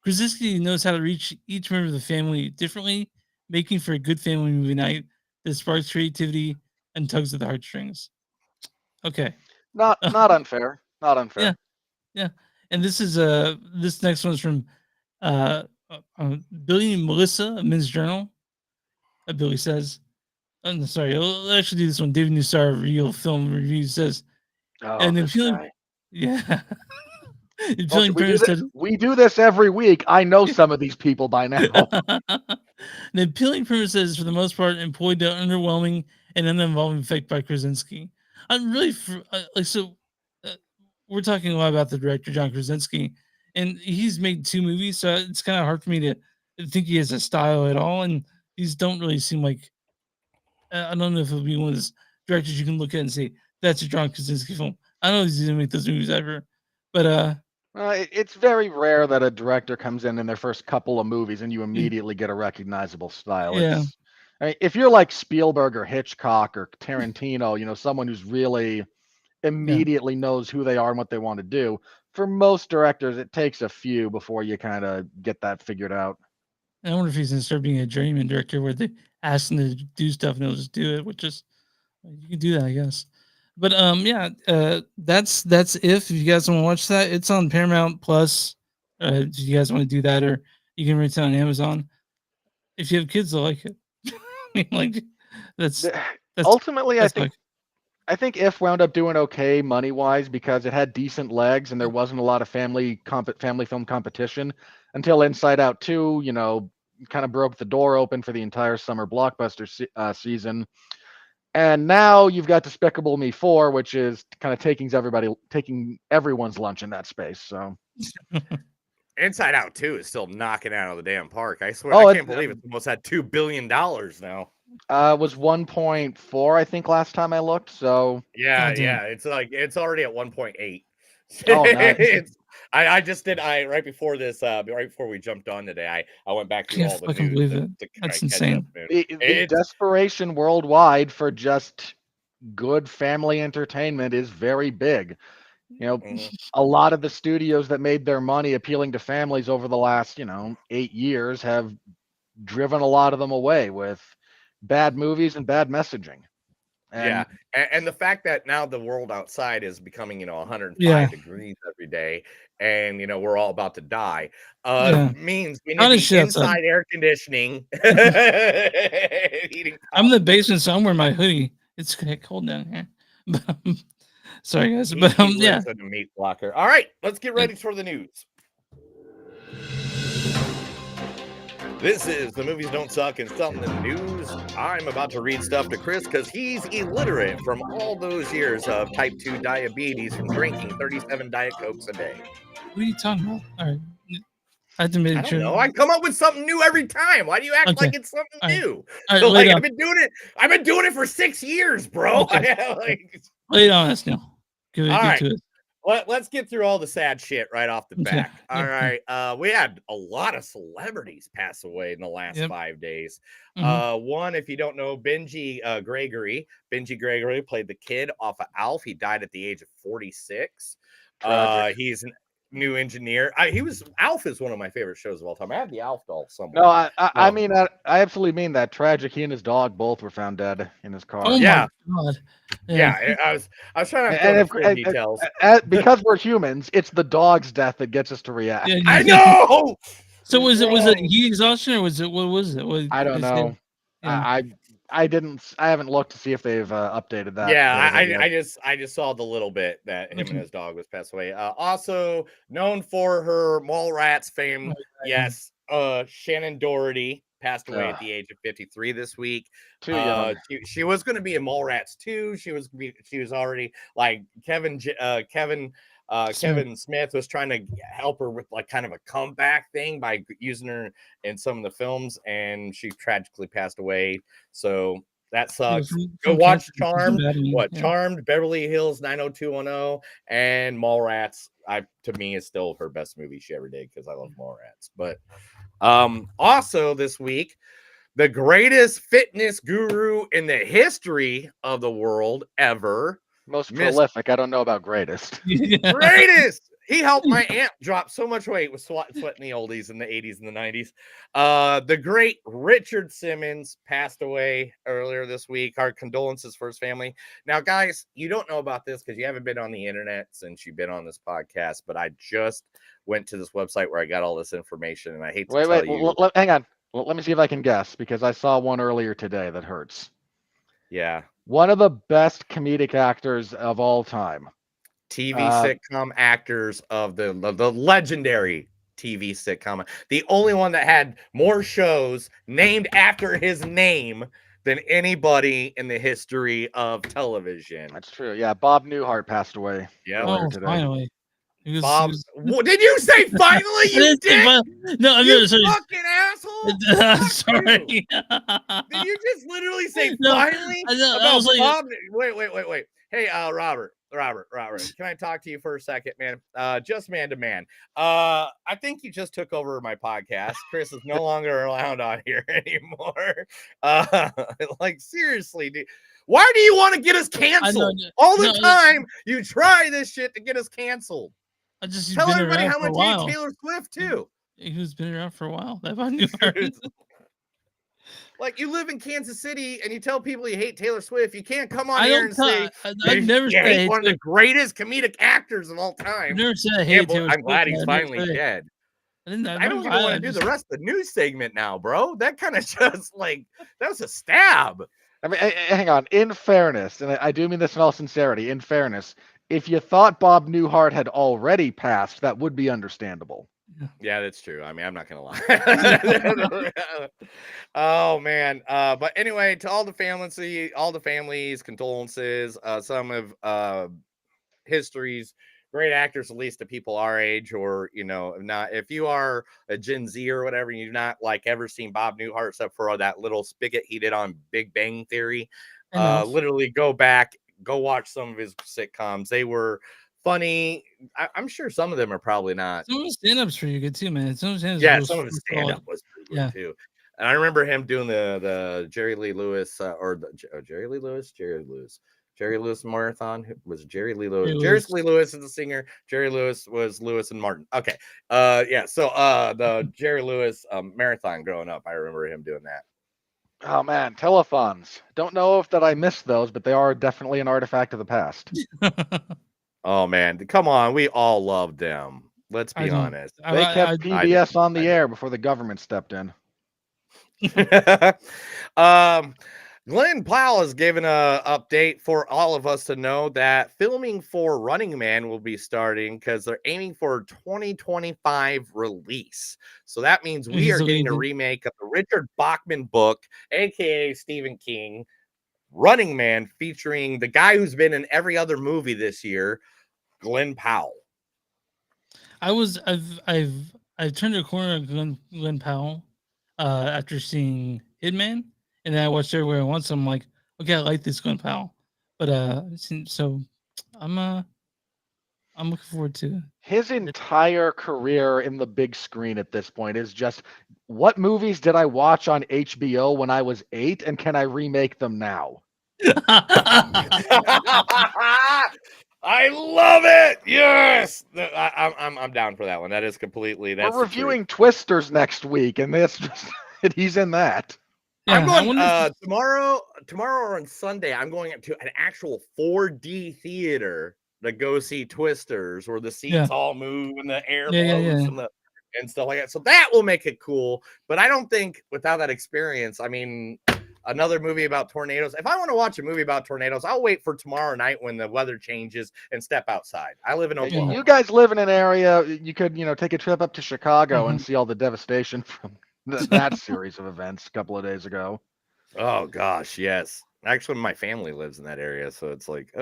Krasinski knows how to reach each member of the family differently, making for a good family movie night that sparks creativity and tugs at the heartstrings. Okay. Not unfair. Not unfair. Yeah. And this is this next one's from Billy and Melissa, a Men's Journal. Billy says, I'm sorry, I'll actually do this one. David Newstar, Real Film Review says, and the this feeling, guy. yeah. We do this every week. I know some of these people by now. The appealing premises, for the most part, employed the underwhelming and uninvolving effect by Krasinski. I'm really we're talking a lot about the director John Krasinski, and he's made 2 movies, so it's kind of hard for me to think he has a style at all. And these don't really seem like I don't know if it'll be one of those directors you can look at and say that's a John Krasinski film. I don't know if he's gonna make those movies ever, but it's very rare that a director comes in their first couple of movies and you immediately get a recognizable style. Yeah. I mean, if you're like Spielberg or Hitchcock or Tarantino, someone who's really immediately knows who they are and what they want to do. For most directors, it takes a few before you kind of get that figured out. I wonder if he's gonna start being a journeyman director where they ask him to do stuff and he'll just do it, which is you can do that, I guess. But that's if you guys want to watch that, it's on Paramount Plus. If you guys want to do that, or you can rent it on Amazon. If you have kids, they'll like it. I mean, like that's ultimately, that's I think If wound up doing okay money wise because it had decent legs and there wasn't a lot of family film competition until Inside Out 2, kind of broke the door open for the entire summer blockbuster season. And now you've got Despicable Me 4, which is kind of taking everyone's lunch in that space. So Inside Out 2 is still knocking out of the damn park. I swear, I can't believe it's almost at $2 billion now. It was 1.4, I think, last time I looked. So yeah, it's already at 1.8. Oh, nice. I just did right before we jumped on today. I went back through all the news. That's insane. The desperation worldwide for just good family entertainment is very big. A lot of the studios that made their money appealing to families over the last 8 years have driven a lot of them away with bad movies and bad messaging. And the fact that now the world outside is becoming 105 degrees every day, and we're all about to die, means we need the inside air conditioning. I'm in the basement, so I'm wearing my hoodie. It's cold down here. Sorry guys, but yeah. A meat blocker. All right, let's get ready for the news. This is The Movies Don't Suck and Something in the News. I'm about to read stuff to Chris because he's illiterate from all those years of type 2 diabetes from drinking 37 Diet Cokes a day. What are you talking about? All right. I have to make I sure. don't know. I come up with something new every time. Why do you act like it's something new? All right, Like I've been doing it for 6 years, bro. Okay. Wait on us now. All right. To it. Let's get through all the sad shit right off the back. All right. We had a lot of celebrities pass away in the last 5 days. One, if you don't know, Benji Gregory. Benji Gregory played the kid off of Alf. He died at the age of 46. He's a new engineer. Alf is one of my favorite shows of all time. I have the Alf doll somewhere. No, I mean, I absolutely mean that. Tragic. He and his dog both were found dead in his car. Oh my God. Yeah, I was trying to fill the full details. Because we're humans, it's the dog's death that gets us to react. Yeah, I know. So was it heat exhaustion or was it what was it? I don't know. I haven't looked to see if they've updated that. Yeah, I just saw the little bit that him and his dog was passed away. Also known for her Mallrats fame. Yes, Shannon Doherty passed away at the age of 53 this week. Too young. She was going to be in Mallrats 2. She was already like Kevin Smith was trying to help her with like kind of a comeback thing by using her in some of the films, and she tragically passed away. So that sucks. Go watch Charmed. Charmed, Beverly Hills 90210, and Mallrats. To me is still her best movie she ever did because I love Mallrats. But also this week, the greatest fitness guru in the history of the world ever. Most prolific. I don't know about greatest. Greatest. He helped my aunt drop so much weight with sweating the oldies in the 80s and the 90s. The great Richard Simmons passed away earlier this week. Our condolences for his family. Now, guys, you don't know about this because you haven't been on the internet since you've been on this podcast, but I just went to this website where I got all this information, and I hate to tell you. Hang on. Well, let me see if I can guess, because I saw one earlier today that hurts. Yeah. One of the best comedic actors of all time. TV sitcom actors of the legendary TV sitcom. The only one that had more shows named after his name than anybody in the history of television. That's true. Yeah, Bob Newhart passed away. Yeah, today. Finally. Bob, did you say finally? You did? No, I'm you sorry. Fucking asshole! Sorry. Did you just literally say No, finally? I was like, Bob? Wait. Hey, Robert, can I talk to you for a second, man? Just man to man. I think you just took over my podcast. Chris is no longer around on here anymore. Like seriously, dude. Why do you want to get us canceled? All the time you try this shit to get us canceled. Tell everybody how much you hate Taylor Swift too. Who's been around for a while? Like you live in Kansas City and you tell people you hate Taylor Swift. You can't come on I here don't and say I've never said hate one of the greatest comedic actors of all time. I've never said I hate Taylor I'm glad Swift, he's man. finally dead. I don't even want to do the rest of the news segment now, bro. That kind of just like that was a stab. I mean, hang on. In fairness, and I do mean this in all sincerity, in fairness, if you thought Bob Newhart had already passed, that would be understandable. Yeah, that's true. I mean, I'm not gonna lie. Oh man. But anyway, to all the families, condolences. Some of history's great actors, at least to people our age, or not. If you are a Gen Z or whatever, and you've not like ever seen Bob Newhart except for that little spigot he did on Big Bang Theory, literally go back, go watch some of his sitcoms. They were funny. I'm sure some of them are probably not. Some of his stand-ups pretty good too, man. Some of his stand-up was pretty good too. And I remember him doing the Jerry Lee Lewis Jerry Lewis marathon. Was Jerry Lee Lewis? Jerry Lee Lewis is the singer. Jerry Lewis was Lewis and Martin. Okay. Yeah. So the Jerry Lewis marathon growing up, I remember him doing that. Oh man, telethons. Don't know if that I missed those, but they are definitely an artifact of the past. Oh man, come on, we all loved them. Let's be honest. They kept PBS on the air before the government stepped in. Glenn Powell has given a update for all of us to know that filming for Running Man will be starting because they're aiming for 2025 release. So that means we are getting a remake of the Richard Bachman book, aka Stephen King, Running Man, featuring the guy who's been in every other movie this year, Glenn Powell. I've turned a corner on Glenn Powell after seeing Hitman, and then I watched Everywhere at Once. I'm like, okay, I like this Glenn Powell, but so I'm looking forward to his entire career in the big screen at this point is just what movies did I watch on HBO when I was 8, and can I remake them now? I love it. Yes, I'm down for that one. That is completely. That's We're reviewing Twisters next week, and that's just he's in that. I'm going tomorrow or on Sunday. I'm going to an actual 4D theater to go see Twisters, where the seats all move and the air blows and stuff like that. So that will make it cool. But I don't think without that experience, I mean, another movie about tornadoes. If I want to watch a movie about tornadoes, I'll wait for tomorrow night when the weather changes and step outside. I live in Oklahoma. You guys live in an area you could, take a trip up to Chicago and see all the devastation from that series of events a couple of days ago. Oh gosh, yes. Actually, my family lives in that area, so it's like, I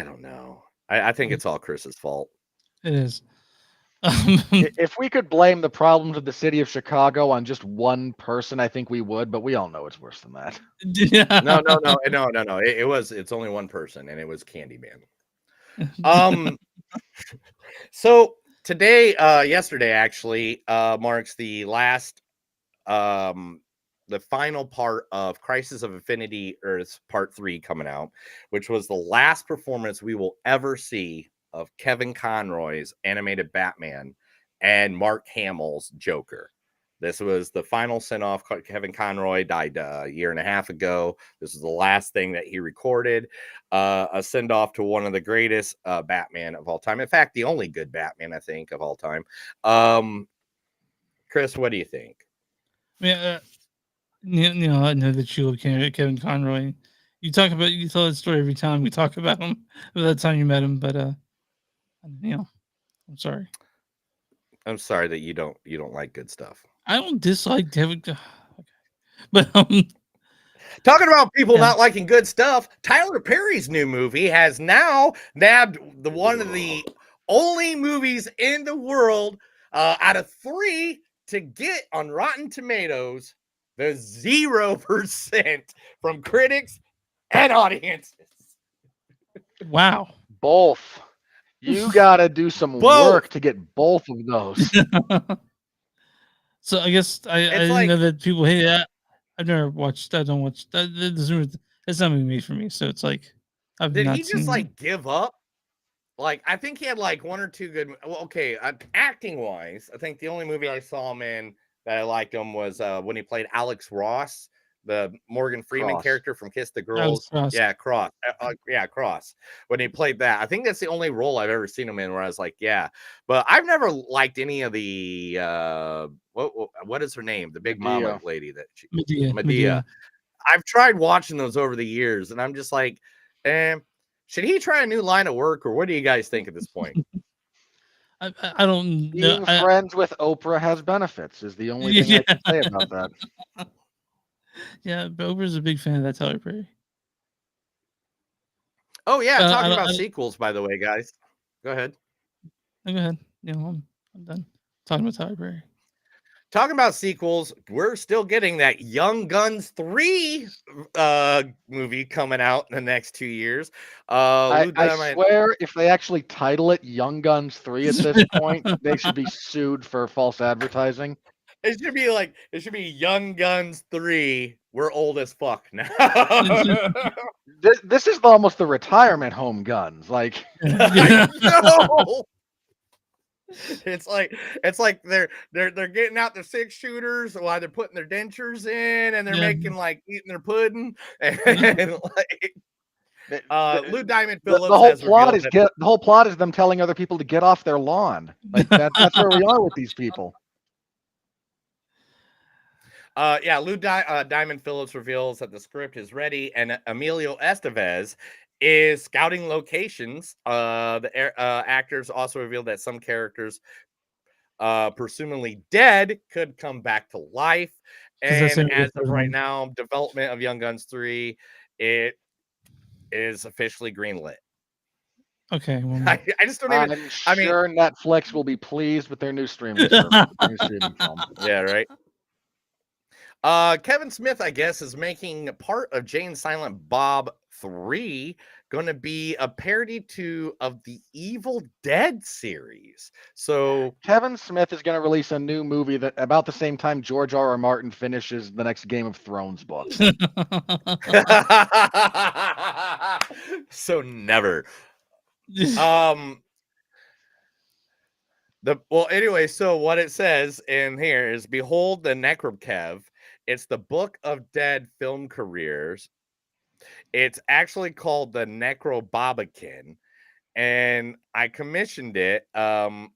don't know. I think it's all Chris's fault. It is. If we could blame the problems of the city of Chicago on just one person, I think we would, but we all know it's worse than that. No. It's only one person, and it was Candyman. So today, yesterday actually, marks the last, the final part of Crisis of Infinity Earths Part 3 coming out, which was the last performance we will ever see of Kevin Conroy's animated Batman and Mark Hamill's Joker. This was the final send-off. Kevin Conroy died a year and a half ago. This is the last thing that he recorded. A send-off to one of the greatest Batman of all time. In fact, the only good Batman, I think, of all time. Chris, what do you think? Yeah, I know that you love Kevin Conroy. You tell that story every time we talk about him. That time you met him, but I'm sorry. I'm sorry that you don't like good stuff. I don't dislike Kevin. Okay. But talking about people not liking good stuff, Tyler Perry's new movie has now nabbed one of the only movies in the world out of 3 to get on Rotten Tomatoes the 0% from critics and audiences. Wow. Both. You gotta do some work to get both of those. So I guess I didn't know that people hate it. I've never watched. I don't watch. It's not movie for me. So it's like, did he just like give up? Like, I think he had like 1 or 2 good. Well, okay, acting wise, I think the only movie I saw him in that I liked him was when he played Alex Ross, the Morgan Freeman character from Kiss the Girls. Cross. Yeah, Cross. Cross. When he played that, I think that's the only role I've ever seen him in where I was like, yeah. But I've never liked any of the what is her name? The big mama lady that Medea. I've tried watching those over the years, and I'm just like, should he try a new line of work, or what do you guys think at this point? I don't know. Being friends with Oprah has benefits is the only thing I can say about that. Yeah, but Oprah's a big fan of that Tyler Perry. Oh yeah, talking about sequels, by the way, guys. Go ahead. Go ahead. I'm done talking about Tyler Perry. Talking about sequels, we're still getting that Young Guns 3 movie coming out in the next 2 years. I swear, if they actually title it Young Guns 3 at this point, they should be sued for false advertising. It should be Young Guns 3. We're old as fuck now. This is almost the retirement home guns. Like, no. It's like they're getting out their 6-shooters while they're putting their dentures in, and they're making like eating their pudding, and like Lou Diamond Phillips. The whole plot is them telling other people to get off their lawn. Like that's where we are with these people. Lou Diamond Phillips reveals that the script is ready, and Emilio Estevez is scouting locations. The actors also revealed that some characters, presumably dead, could come back to life. And as of right now, development of Young Guns 3, it is officially greenlit. Okay. Well, I just don't even. I'm sure Netflix will be pleased with their new streaming service, their new streaming film. Yeah, right. Kevin Smith, I guess, is making part of Jay and Silent Bob 3 going to be a parody of the Evil Dead series. So Kevin Smith is going to release a new movie that about the same time George R.R. Martin finishes the next Game of Thrones book. So never. Anyway, so what it says in here is, behold the Necrokev. It's the Book of Dead film careers. It's actually called the Necrobobakin, and I commissioned it to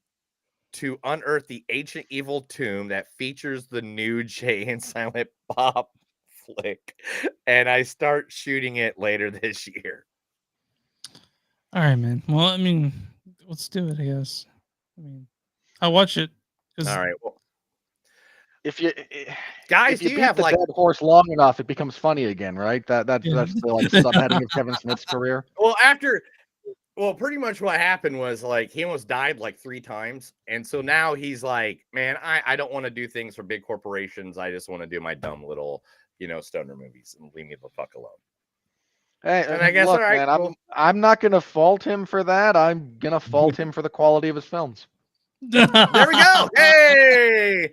unearth the ancient evil tomb that features the new Jay and Silent Bob flick, and I start shooting it later this year. All right, man. Well, I mean, let's do it, I guess. I mean, I'll watch it. All right. Well, if you guys, if you do you beat have the like dead horse long enough, it becomes funny again, right? That's the like subheading of Kevin Smith's career. Well, pretty much what happened was, like, he almost died like 3 times. And so now he's like, man, I don't want to do things for big corporations. I just want to do my dumb little, stoner movies and leave me the fuck alone. Hey, And I guess, look, all right, man, cool. I'm not gonna fault him for that. I'm gonna fault him for the quality of his films. There we go. Hey,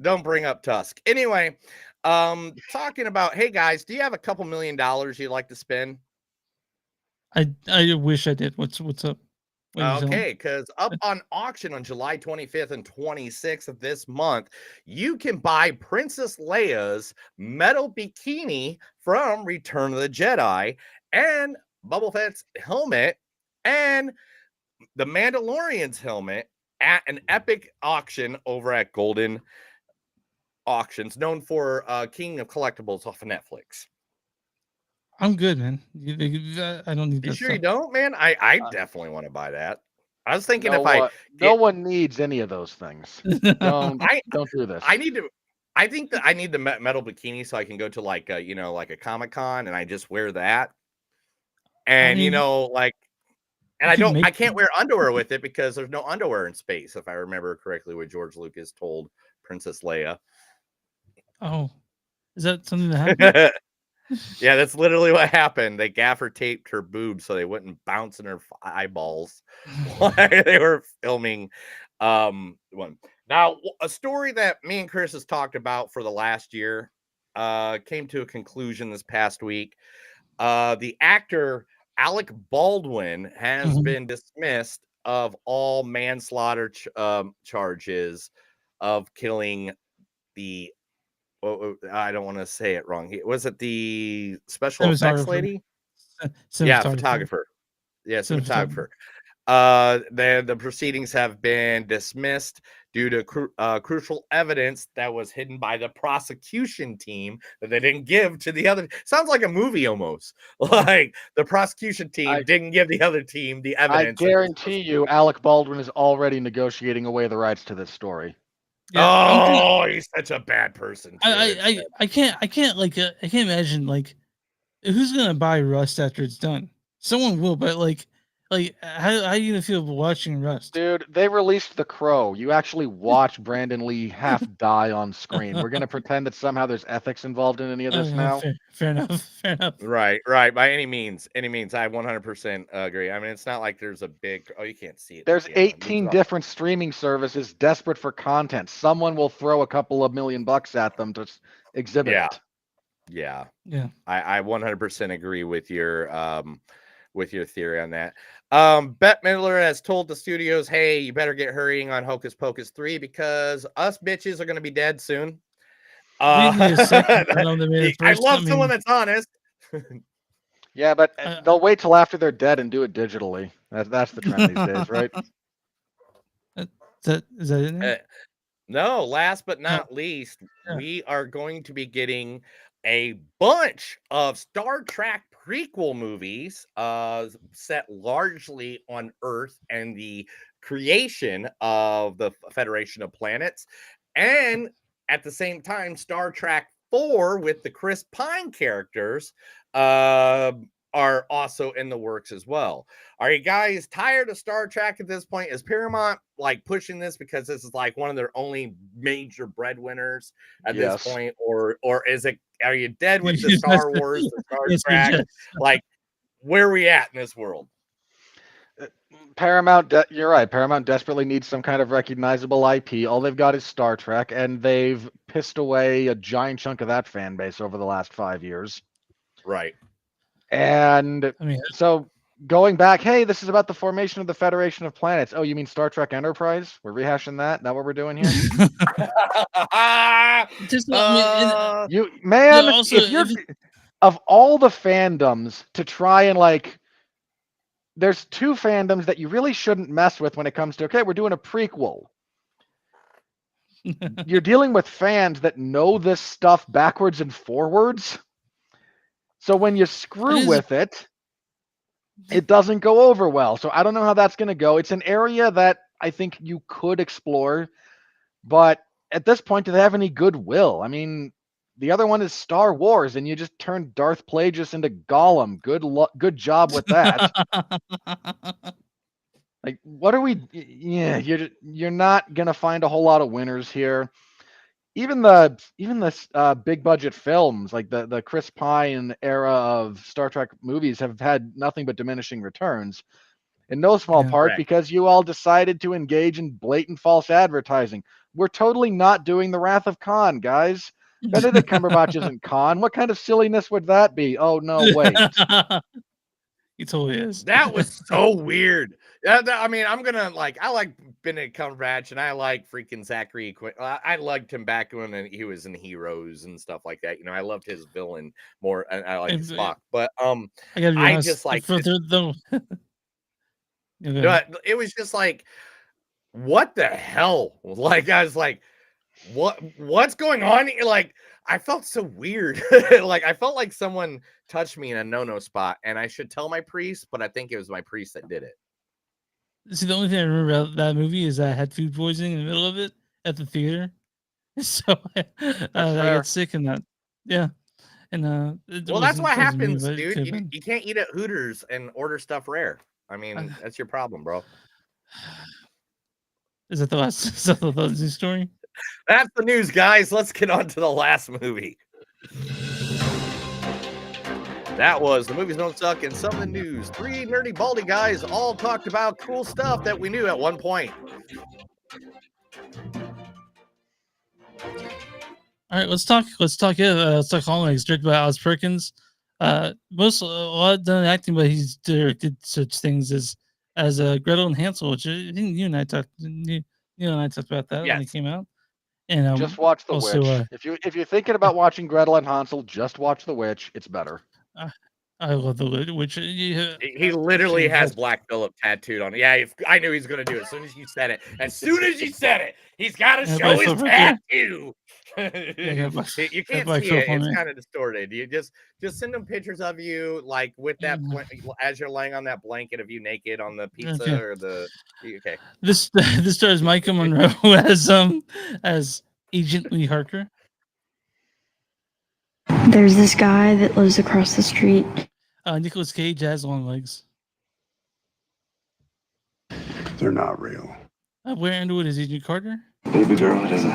don't bring up Tusk. Anyway, talking about, hey guys, do you have a couple $1 million you'd like to spend? I wish I did. What's up? Okay, because up on auction on July 25th and 26th of this month, you can buy Princess Leia's metal bikini from Return of the Jedi, and Boba Fett's helmet, and the Mandalorian's helmet at an epic auction over at Golden Auctions, known for King of Collectibles off of Netflix. I'm good, man. I don't need You Uh, that sure stuff. you don't, man? I definitely want to buy that. I was thinking no one needs any of those things. Don't do this. I think that I need the metal bikini so I can go to like a Comic-Con, and I just wear that. And I can't wear underwear with it because there's no underwear in space, if I remember correctly what George Lucas told Princess Leia. Oh, is that something that happened? Yeah, that's literally what happened. They gaffer taped her boobs so they wouldn't bounce in her eyeballs while they were filming one. Now, a story that me and Chris has talked about for the last year came to a conclusion this past week. The actor Alec Baldwin has been dismissed of all manslaughter charges of killing the I don't want to say it wrong. Was it the special effects lady? Yeah, photographer. Yeah, cinematographer. The proceedings have been dismissed due to crucial evidence that was hidden by the prosecution team that they didn't give to the other. Sounds like a movie almost. Like the prosecution team didn't give the other team the evidence. I guarantee you, Alec Baldwin is already negotiating away the rights to this story. Yeah, he's such a bad person. I can't imagine who's gonna buy Rust after it's done. Someone will, but how are you gonna feel watching Rust? Dude, they released The Crow. You actually watch Brandon Lee half die on screen. We're gonna pretend that somehow there's ethics involved in any of this now. Fair enough. Fair enough. Right. By any means, I 100% agree. I mean, it's not like there's a big. Oh, you can't see it. There's 18 different streaming services desperate for content. Someone will throw a couple of $1 million at them to exhibit it. Yeah. I 100% agree with your theory on that. Bette Midler has told the studios, hey, you better get hurrying on Hocus Pocus 3 because us bitches are going to be dead soon. I love someone that's honest. Yeah, but they'll wait till after they're dead and do it digitally. That's the trend these days, right? Is that it? No, last but Oh, not least, yeah. we are going to be getting a bunch of Star Trek prequel movies set largely on Earth and the creation of the Federation of Planets. And at the same time, Star Trek 4 with the Chris Pine characters uh, are also in the works as well. Are you guys tired of Star Trek at this point? Is Paramount like pushing this because this is like one of their only major breadwinners at this Yes. point, or is it? Are you dead with the Yes, Star Wars, the Star yes, Trek? yes. Like, where are we at in this world? Paramount, you're right. Paramount desperately needs some kind of recognizable IP. All they've got is Star Trek, and they've pissed away a giant chunk of that fan base over the last 5 years. Right. And I mean, so going back, hey, this is about the formation of the Federation of Planets. Oh, you mean Star Trek Enterprise? We're rehashing that? That what we're doing here? just I mean, You man, also, if you're of all the fandoms to try and like, there's two fandoms that you really shouldn't mess with when it comes to, okay, we're doing a prequel. You're dealing with fans that know this stuff backwards and forwards. So when you screw with it, it doesn't go over well. So I don't know how that's going to go. It's an area that I think you could explore, but at this point, do they have any goodwill? I mean, the other one is Star Wars, and you just turned Darth Plagueis into Gollum. Good job with that. Like, what are we? Yeah, you're not gonna find a whole lot of winners here. Even the big budget films like the Chris Pine era of Star Trek movies have had nothing but diminishing returns, in no small part Correct. because you all decided to engage in blatant false advertising. We're totally not doing the Wrath of Khan, guys. Benedict Cumberbatch isn't Khan. What kind of silliness would that be? Oh no, wait. He totally is. That was so weird. I mean, I'm gonna like. I like Benedict Cumberbatch, and I like freaking Zachary. I liked him back when he was in Heroes and stuff like that. You know, I loved his villain more, and I like Spock. But I gotta be honest, just like for the it was just like, what the hell? Like, I was like, what's going on here? Like, I felt so weird. Like, I felt like someone touched me in a no-no spot, and I should tell my priest, but I think it was my priest that did it. See, the only thing I remember about that movie is I had food poisoning in the middle of it at the theater, so I got sick in that. Yeah, and well, that's what happens, movie, dude. You can't eat at Hooters and order stuff rare. I mean, that's your problem, bro. Is that the last? Is that the news story? That's the news, guys. Let's get on to the last movie. That was The Movies Don't Suck and Some of the News. Three nerdy baldy guys all talked about cool stuff that we knew at one point. All right, let's talk. Let's talk Longlegs, directed by Oz Perkins. A lot done acting, but he's directed such things as Gretel and Hansel, which I think you and I talked about that when it came out. And just watch The Witch. If you're thinking about watching Gretel and Hansel, just watch The Witch. It's better. I love The Witch. He literally has Black Phillip tattooed on it. Yeah, I knew he was going to do it as soon as you said it. As soon as you said it, he's got to show his tattoo. You can't see it. It's kind of distorted. You just send them pictures of you like with that as you're laying on that blanket of you naked on the pizza or the okay. This stars Micah Monroe as Agent Lee Harker. There's this guy that lives across the street. Nicolas Cage as Longlegs. They're not real. Where Underwood is Agent Carter. Baby girl, there's a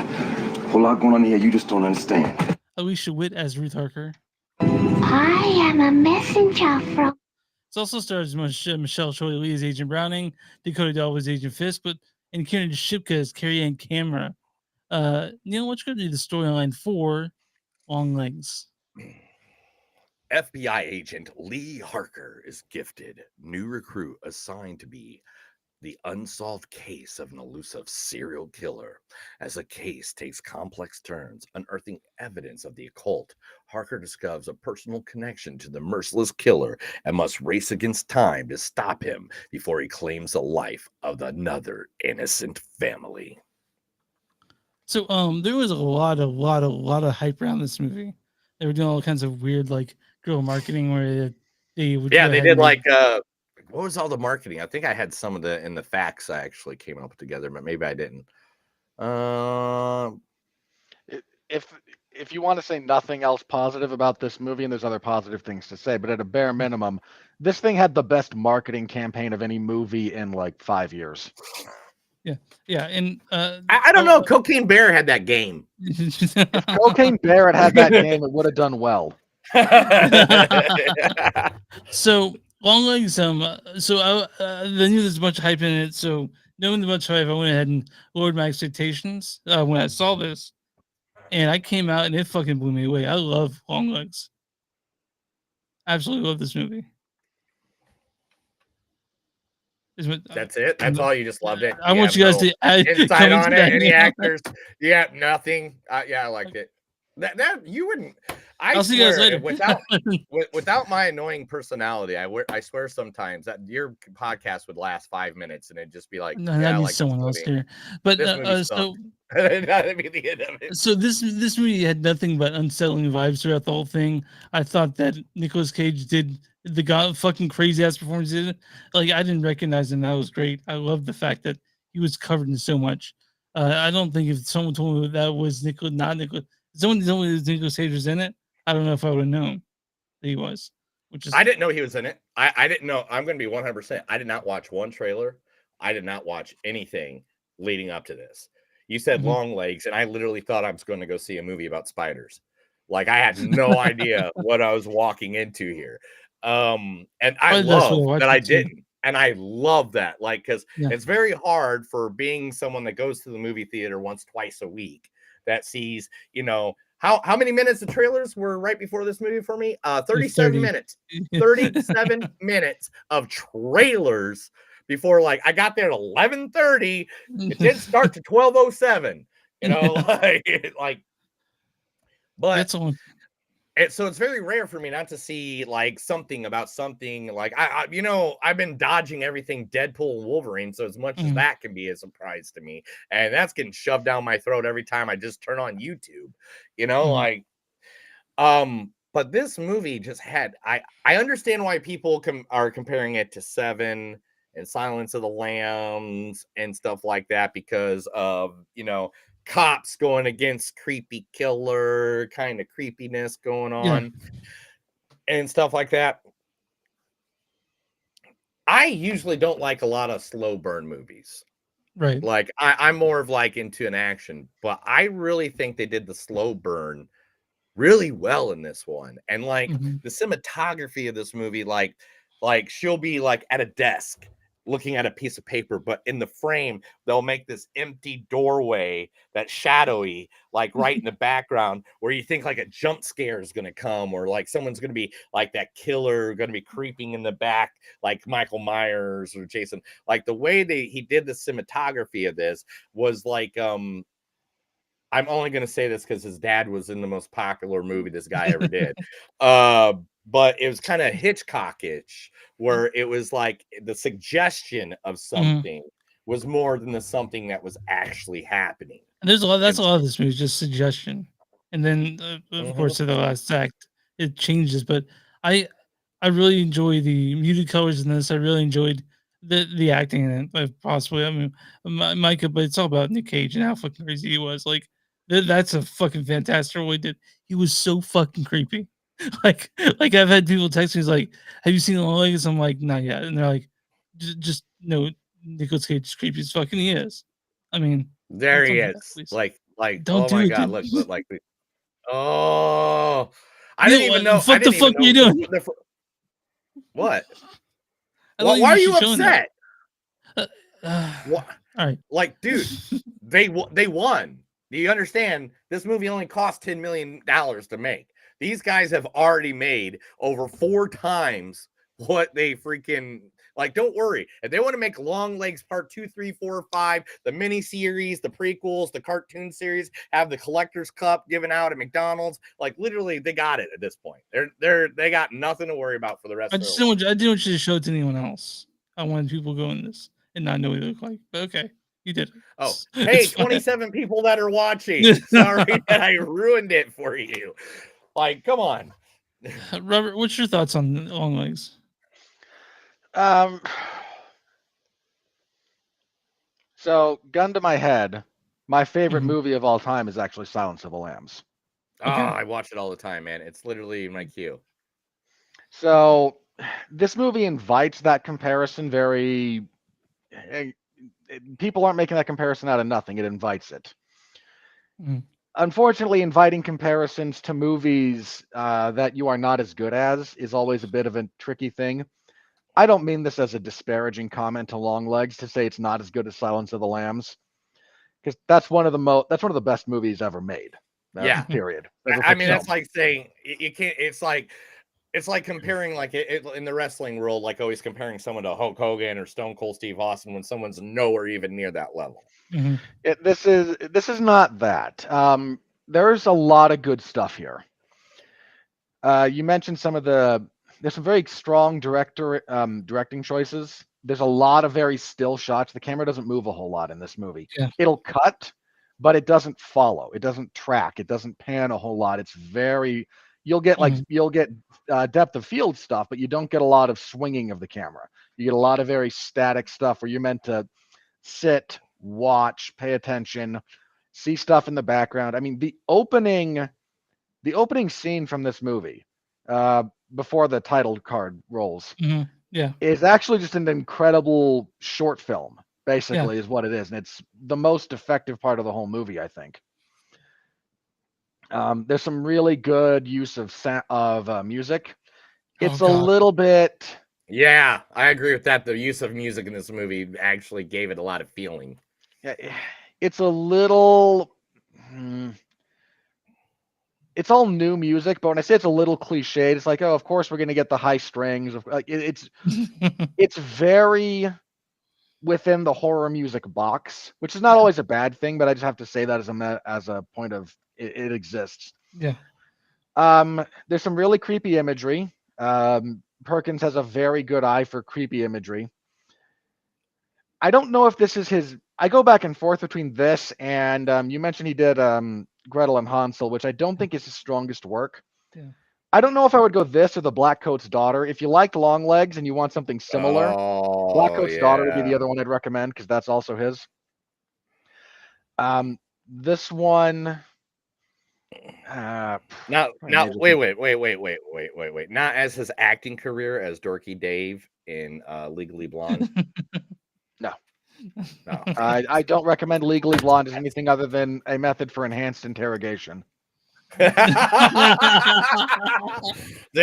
whole lot going on here you just don't understand. Alicia Witt as Ruth Harker. I am a messenger from... It also stars Michelle Choi Lee as Agent Browning, Dakota Dell as Agent Fisk, and Karen Shipka as Carrie Ann Camera. Neil, what's going to be the storyline for Longlegs? FBI agent Lee Harker is gifted new recruit assigned to be the unsolved case of an elusive serial killer. As the case takes complex turns, unearthing evidence of the occult, Harker discovers a personal connection to the merciless killer and must race against time to stop him before he claims the life of another innocent family. So there was a lot of hype around this movie. They were doing all kinds of weird like guerrilla marketing where they would Yeah, go they ahead did and like what was all the marketing? I think I had some of the in the facts I actually came up together, but maybe I didn't. If you want to say nothing else positive about this movie, and there's other positive things to say, but at a bare minimum, this thing had the best marketing campaign of any movie in like 5 years. Yeah, and I don't know. Cocaine Bear had that game. If Cocaine Bear had that game, it would have done well. So Longlegs, so I knew there's a bunch of hype in it. So knowing the bunch of hype, I went ahead and lowered my expectations when I saw this, and I came out and it fucking blew me away. I love Longlegs. Absolutely love this movie. That's it. That's all. You just loved it. I want you guys to insight on it. Any actors? Yeah, nothing. Yeah, I liked it. That you wouldn't. I'll see you guys later. Without my annoying personality, I swear sometimes that your podcast would last 5 minutes and it'd just be like, No, yeah, that I needs like someone else here. But this movie so that'd be the end of it. So this movie had nothing but unsettling vibes throughout the whole thing. I thought that Nicolas Cage did the god fucking crazy ass performance. Like I didn't recognize him. That was great. I love the fact that he was covered in so much. I don't think if someone told me that was not Nicolas, someone told me Nicolas Cage was in it, I don't know if I would have known that he was. Which is I didn't know he was in it. I didn't know. I'm going to be 100%. I did not watch one trailer. I did not watch anything leading up to this. You said Longlegs, and I literally thought I was going to go see a movie about spiders. Like I had no idea what I was walking into here. And I love that I didn't. And I love that. Like, because it's very hard for being someone that goes to the movie theater once, twice a week that sees, how many minutes of trailers were right before this movie for me? 37 minutes. 37 minutes of trailers before, like, I got there at 11:30. It did start to 12:07. But so it's very rare for me not to see like something about something. Like I've been dodging everything Deadpool and Wolverine, so as much as that can be a surprise to me, and that's getting shoved down my throat every time I just turn on YouTube. But this movie just had I understand why people are comparing it to Seven and Silence of the Lambs and stuff like that because of cops going against creepy killer kind of creepiness going on and stuff like that. I usually don't like a lot of slow burn movies. Right. Like I'm more of like into an action, but I really think they did the slow burn really well in this one. And like the cinematography of this movie, like she'll be like at a desk looking at a piece of paper, but in the frame, they'll make this empty doorway that's shadowy, like right in the background, where you think like a jump scare is going to come, or like someone's going to be like that killer going to be creeping in the back, like Michael Myers or Jason. Like the way he did the cinematography of this was like, I'm only going to say this because his dad was in the most popular movie this guy ever did. But it was kind of Hitchcock-ish, where it was like the suggestion of something was more than the something that was actually happening. And there's a lot. That's a lot of this movie, just suggestion, and then of course at the last act it changes. But I really enjoy the muted colors in this. I really enjoyed the acting in it. Possibly, I mean, Micah, but it's all about Nick Cage and how fucking crazy he was. Like that's a fucking fantastic role he did. He was so fucking creepy. like I've had people text me like, "Have you seen Longlegs?" I'm like, "Not yet," and they're like, "Just no, Nicolas Cage is creepy as fucking he is." I mean, there he is. Like, don't oh do my it, god, dude. look, like, oh, I didn't even know. What the fuck are you doing? What? Why are you upset? What? All right, like, dude, they won. Do you understand? This movie only cost $10 million to make. These guys have already made over 4 times what they freaking like. Don't worry. If they want to make Longlegs Part 2, 3, 4, 5, the mini series, the prequels, the cartoon series, have the collector's cup given out at McDonald's, like literally they got it at this point. They got nothing to worry about for the rest I of just their life. I didn't want you to show it to anyone else. I wanted people going this and not know what they look like. But okay, You did. Oh, hey, 27 people that are watching. Sorry that I ruined it for you. Like, come on. Robert, what's your thoughts on Longlegs? So, gun to my head, my favorite movie of all time is actually Silence of the Lambs. Oh, I watch it all the time, man. It's literally my queue. So, this movie invites that comparison very. People aren't making that comparison out of nothing. It invites it. Unfortunately, inviting comparisons to movies that you are not as good as is always a bit of a tricky thing. I don't mean this as a disparaging comment to Longlegs to say it's not as good as Silence of the Lambs, because that's one of the best movies ever made. Yeah. Period. I mean, that's like saying you can't. It's like comparing like in the wrestling world, like always comparing someone to Hulk Hogan or Stone Cold Steve Austin when someone's nowhere even near that level. This is not that. There's a lot of good stuff here. You mentioned there's some very strong directing choices. There's a lot of very still shots. The camera doesn't move a whole lot in this movie. Yeah. It'll cut, but it doesn't follow. It doesn't track. It doesn't pan a whole lot. It's very. You'll get depth of field stuff, but you don't get a lot of swinging of the camera. You get a lot of very static stuff where you're meant to sit, watch, pay attention, see stuff in the background. I mean, the opening scene from this movie, before the title card rolls, Yeah. is actually just an incredible short film, basically, is what it is. And it's the most effective part of the whole movie, I think. There's some really good use of music. It's a little bit. Yeah, I agree with that. The use of music in this movie actually gave it a lot of feeling. Yeah, it's a little. It's all new music, but when I say it's a little cliched, it's like, oh, of course we're gonna get the high strings. Like it's very within the horror music box, which is not always a bad thing, but I just have to say that as a point of it exists. Yeah. There's some really creepy imagery. Perkins has a very good eye for creepy imagery. I don't know if this is his. I go back and forth between this and you mentioned he did Gretel and Hansel, which I don't think is his strongest work. Yeah. I don't know if I would go this or the Blackcoat's Daughter. If you liked Longlegs and you want something similar, Blackcoat's Daughter would be the other one I'd recommend because that's also his. This one. Now, wait. Not as his acting career as Dorky Dave in Legally Blonde. No. No. I don't recommend Legally Blonde as anything other than a method for enhanced interrogation. They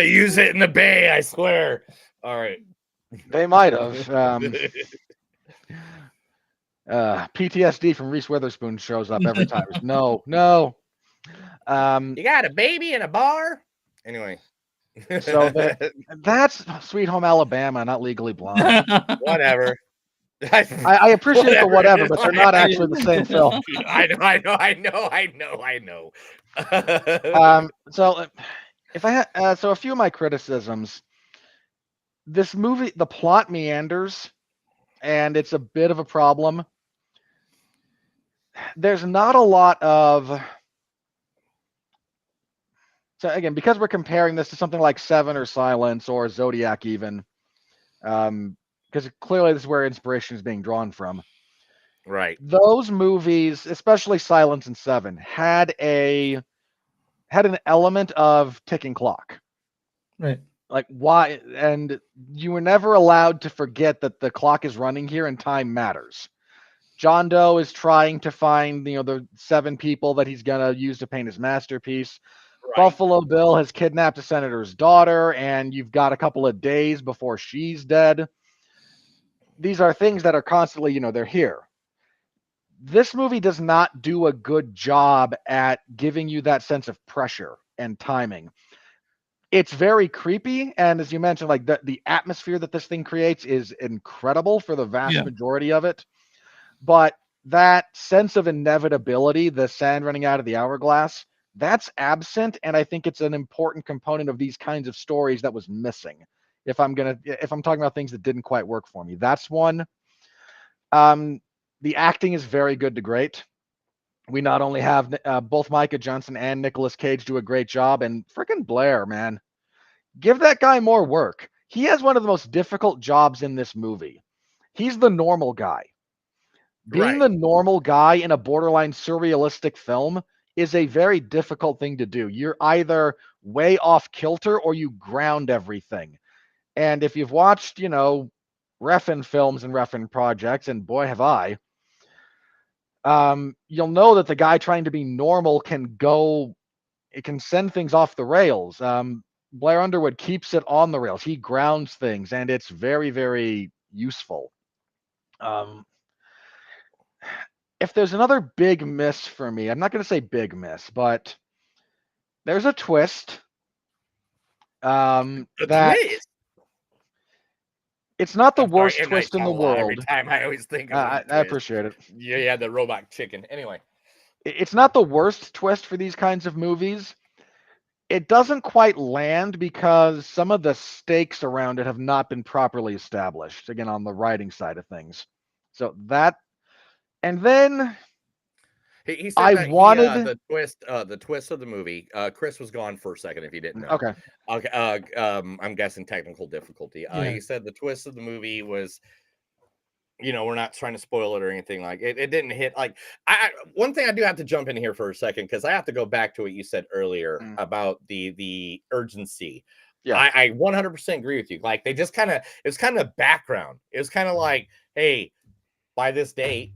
use it in the Bay, I swear. All right. They might have. PTSD from Reese Witherspoon shows up every time. No. You got a baby in a bar? Anyway. So that's Sweet Home Alabama, not Legally Blonde. Whatever. I appreciate the whatever, but they're not actually the same film. I know. So if I had, so a few of my criticisms. This movie, the plot meanders, and it's a bit of a problem. There's not a lot of. So again, because we're comparing this to something like Seven or Silence or Zodiac, even, because clearly this is where inspiration is being drawn from. Right. Those movies, especially Silence and Seven, had an element of ticking clock. Right. Like why? And you were never allowed to forget that the clock is running here and time matters. John Doe is trying to find, the 7 people that he's gonna use to paint his masterpiece. Right. Buffalo Bill has kidnapped a senator's daughter, and you've got a couple of days before she's dead. These are things that are constantly, they're here. This movie does not do a good job at giving you that sense of pressure and timing. It's very creepy, and as you mentioned, like the atmosphere that this thing creates is incredible for the vast majority of it. But that sense of inevitability, the sand running out of the hourglass, that's absent, and I think it's an important component of these kinds of stories that was missing. If I'm talking about things that didn't quite work for me, that's one. The acting is very good to great. We not only have both Micah Johnson and Nicolas Cage do a great job, and freaking Blair, man, give that guy more work. He has one of the most difficult jobs in this movie. He's the normal guy. Being the normal guy in a borderline surrealistic film is a very difficult thing to do. You're either way off kilter or you ground everything. And if you've watched, Refn films and Refn projects, and boy have I, you'll know that the guy trying to be normal it can send things off the rails. Blair Underwood keeps it on the rails. He grounds things, and it's very, very useful. If there's another big miss for me, I'm not going to say big miss, but there's a twist. Twist. It's not the I'm sorry, worst M. Night twist in the Shyamalan, every world. time I always think of I twist. appreciate it. Yeah, the robot chicken. Anyway. It's not the worst twist for these kinds of movies. It doesn't quite land because some of the stakes around it have not been properly established, again, on the writing side of things. So that, and then He said that the twist of the movie. Chris was gone for a second, if you didn't know. Okay. I'm guessing technical difficulty. He said the twist of the movie was, we're not trying to spoil it or anything like it. It didn't hit like one thing I do have to jump in here for a second because I have to go back to what you said earlier about the urgency. Yeah, I 100% agree with you. Like they just it's kind of background. It was kind of like, hey, by this date.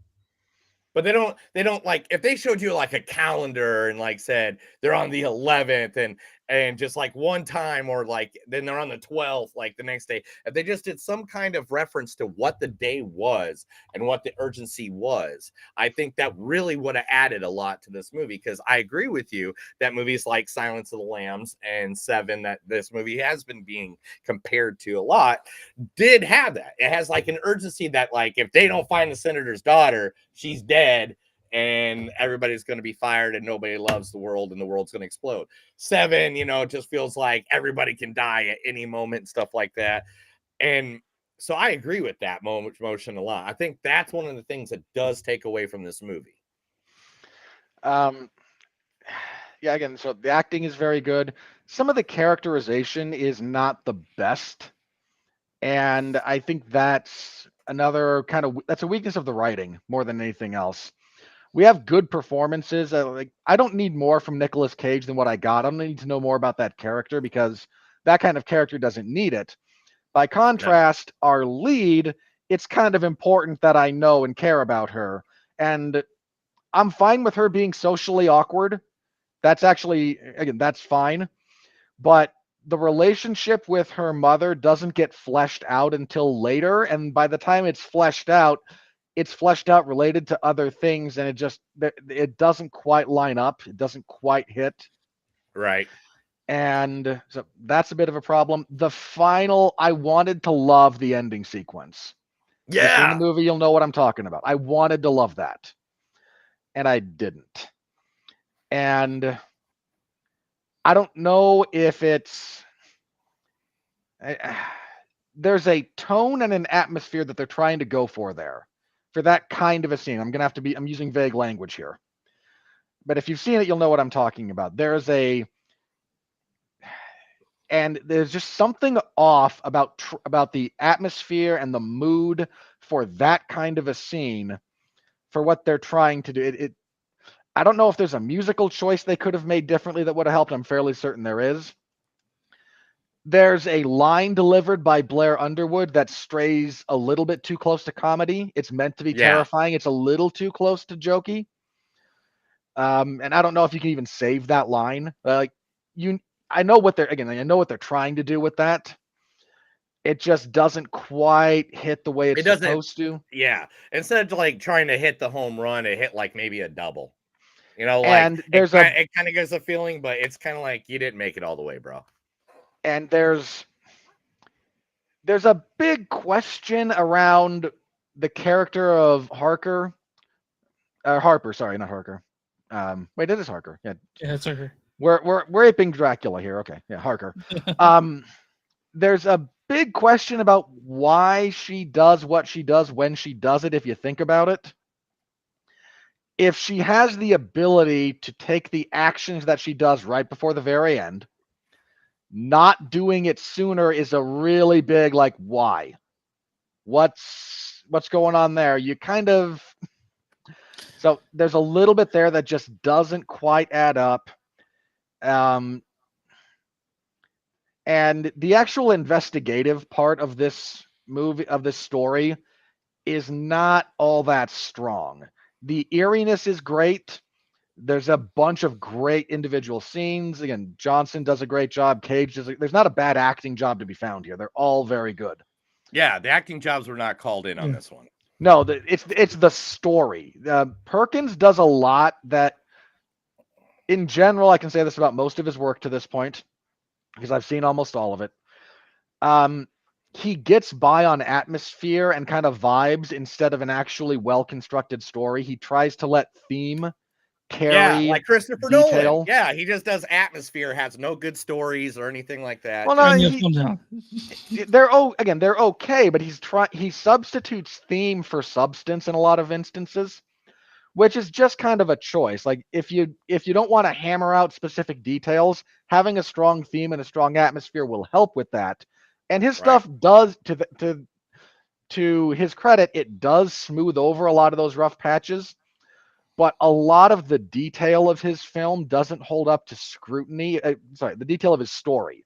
But they don't like if they showed you like a calendar and like said they're on the 11th and just like one time or like then they're on the 12th like the next day. If they just did some kind of reference to what the day was and what the urgency was, I think that really would have added a lot to this movie because I agree with you that movies like Silence of the Lambs and Seven that this movie has been being compared to a lot did have that. It has like an urgency that like if they don't find the senator's daughter, she's dead and everybody's going to be fired and nobody loves the world and the world's going to explode. Seven, it just feels like everybody can die at any moment and stuff like that. And so I agree with that motion a lot. I think that's one of the things that does take away from this movie. Yeah, again, so the acting is very good. Some of the characterization is not the best. And I think that's another that's a weakness of the writing more than anything else. We have good performances. I don't need more from Nicolas Cage than what I got. I don't need to know more about that character because that kind of character doesn't need it. By contrast, our lead, it's kind of important that I know and care about her. And I'm fine with her being socially awkward. That's actually, again, that's fine. But the relationship with her mother doesn't get fleshed out until later. And by the time it's fleshed out related to other things. And it doesn't quite line up. It doesn't quite hit. Right. And so that's a bit of a problem. I wanted to love the ending sequence. Yeah. If you've seen the movie, you'll know what I'm talking about. I wanted to love that. And I didn't. And I don't know if there's a tone and an atmosphere that they're trying to go for there. For that kind of a scene. I'm using vague language here. But if you've seen it, you'll know what I'm talking about. And there's just something off about the atmosphere and the mood for that kind of a scene for what they're trying to do. I don't know if there's a musical choice they could have made differently that would have helped. I'm fairly certain there is. There's a line delivered by Blair Underwood that strays a little bit too close to comedy. It's meant to be terrifying. It's a little too close to jokey. And I don't know if you can even save that line. I know what they're trying to do with that. It just doesn't quite hit the way it's supposed to. Yeah. Instead of like trying to hit the home run, it hit like maybe a double. And it kind of gives a feeling, but it's kind of like you didn't make it all the way, bro. And there's a big question around the character of Harper. Sorry, not Harker. Wait, it is Harker. Yeah, it's Harker. We're aping Dracula here. Okay, yeah, Harker. There's a big question about why she does what she does when she does it. If you think about it, if she has the ability to take the actions that she does right before the very end, not doing it sooner is a really big, like, why? What's going on there? You kind of... So there's a little bit there that just doesn't quite add up. And the actual investigative part of this movie, of this story, is not all that strong. The eeriness is great. There's a bunch of great individual scenes. Again, Johnson does a great job. Cage does. There's not a bad acting job to be found here. They're all very good. Yeah, the acting jobs were not called in on this one. No, it's the story. Perkins does a lot that, in general, I can say this about most of his work to this point, because I've seen almost all of it. He gets by on atmosphere and kind of vibes instead of an actually well-constructed story. He tries to let theme carry like Christopher detail. Nolan. Yeah, he just does atmosphere, has no good stories or anything like that. Well, no, they're okay, but he substitutes theme for substance in a lot of instances, which is just kind of a choice. Like, if you don't want to hammer out specific details, having a strong theme and a strong atmosphere will help with that. And his stuff does, to his credit, it does smooth over a lot of those rough patches. But a lot of the detail of his film doesn't hold up to scrutiny. The detail of his story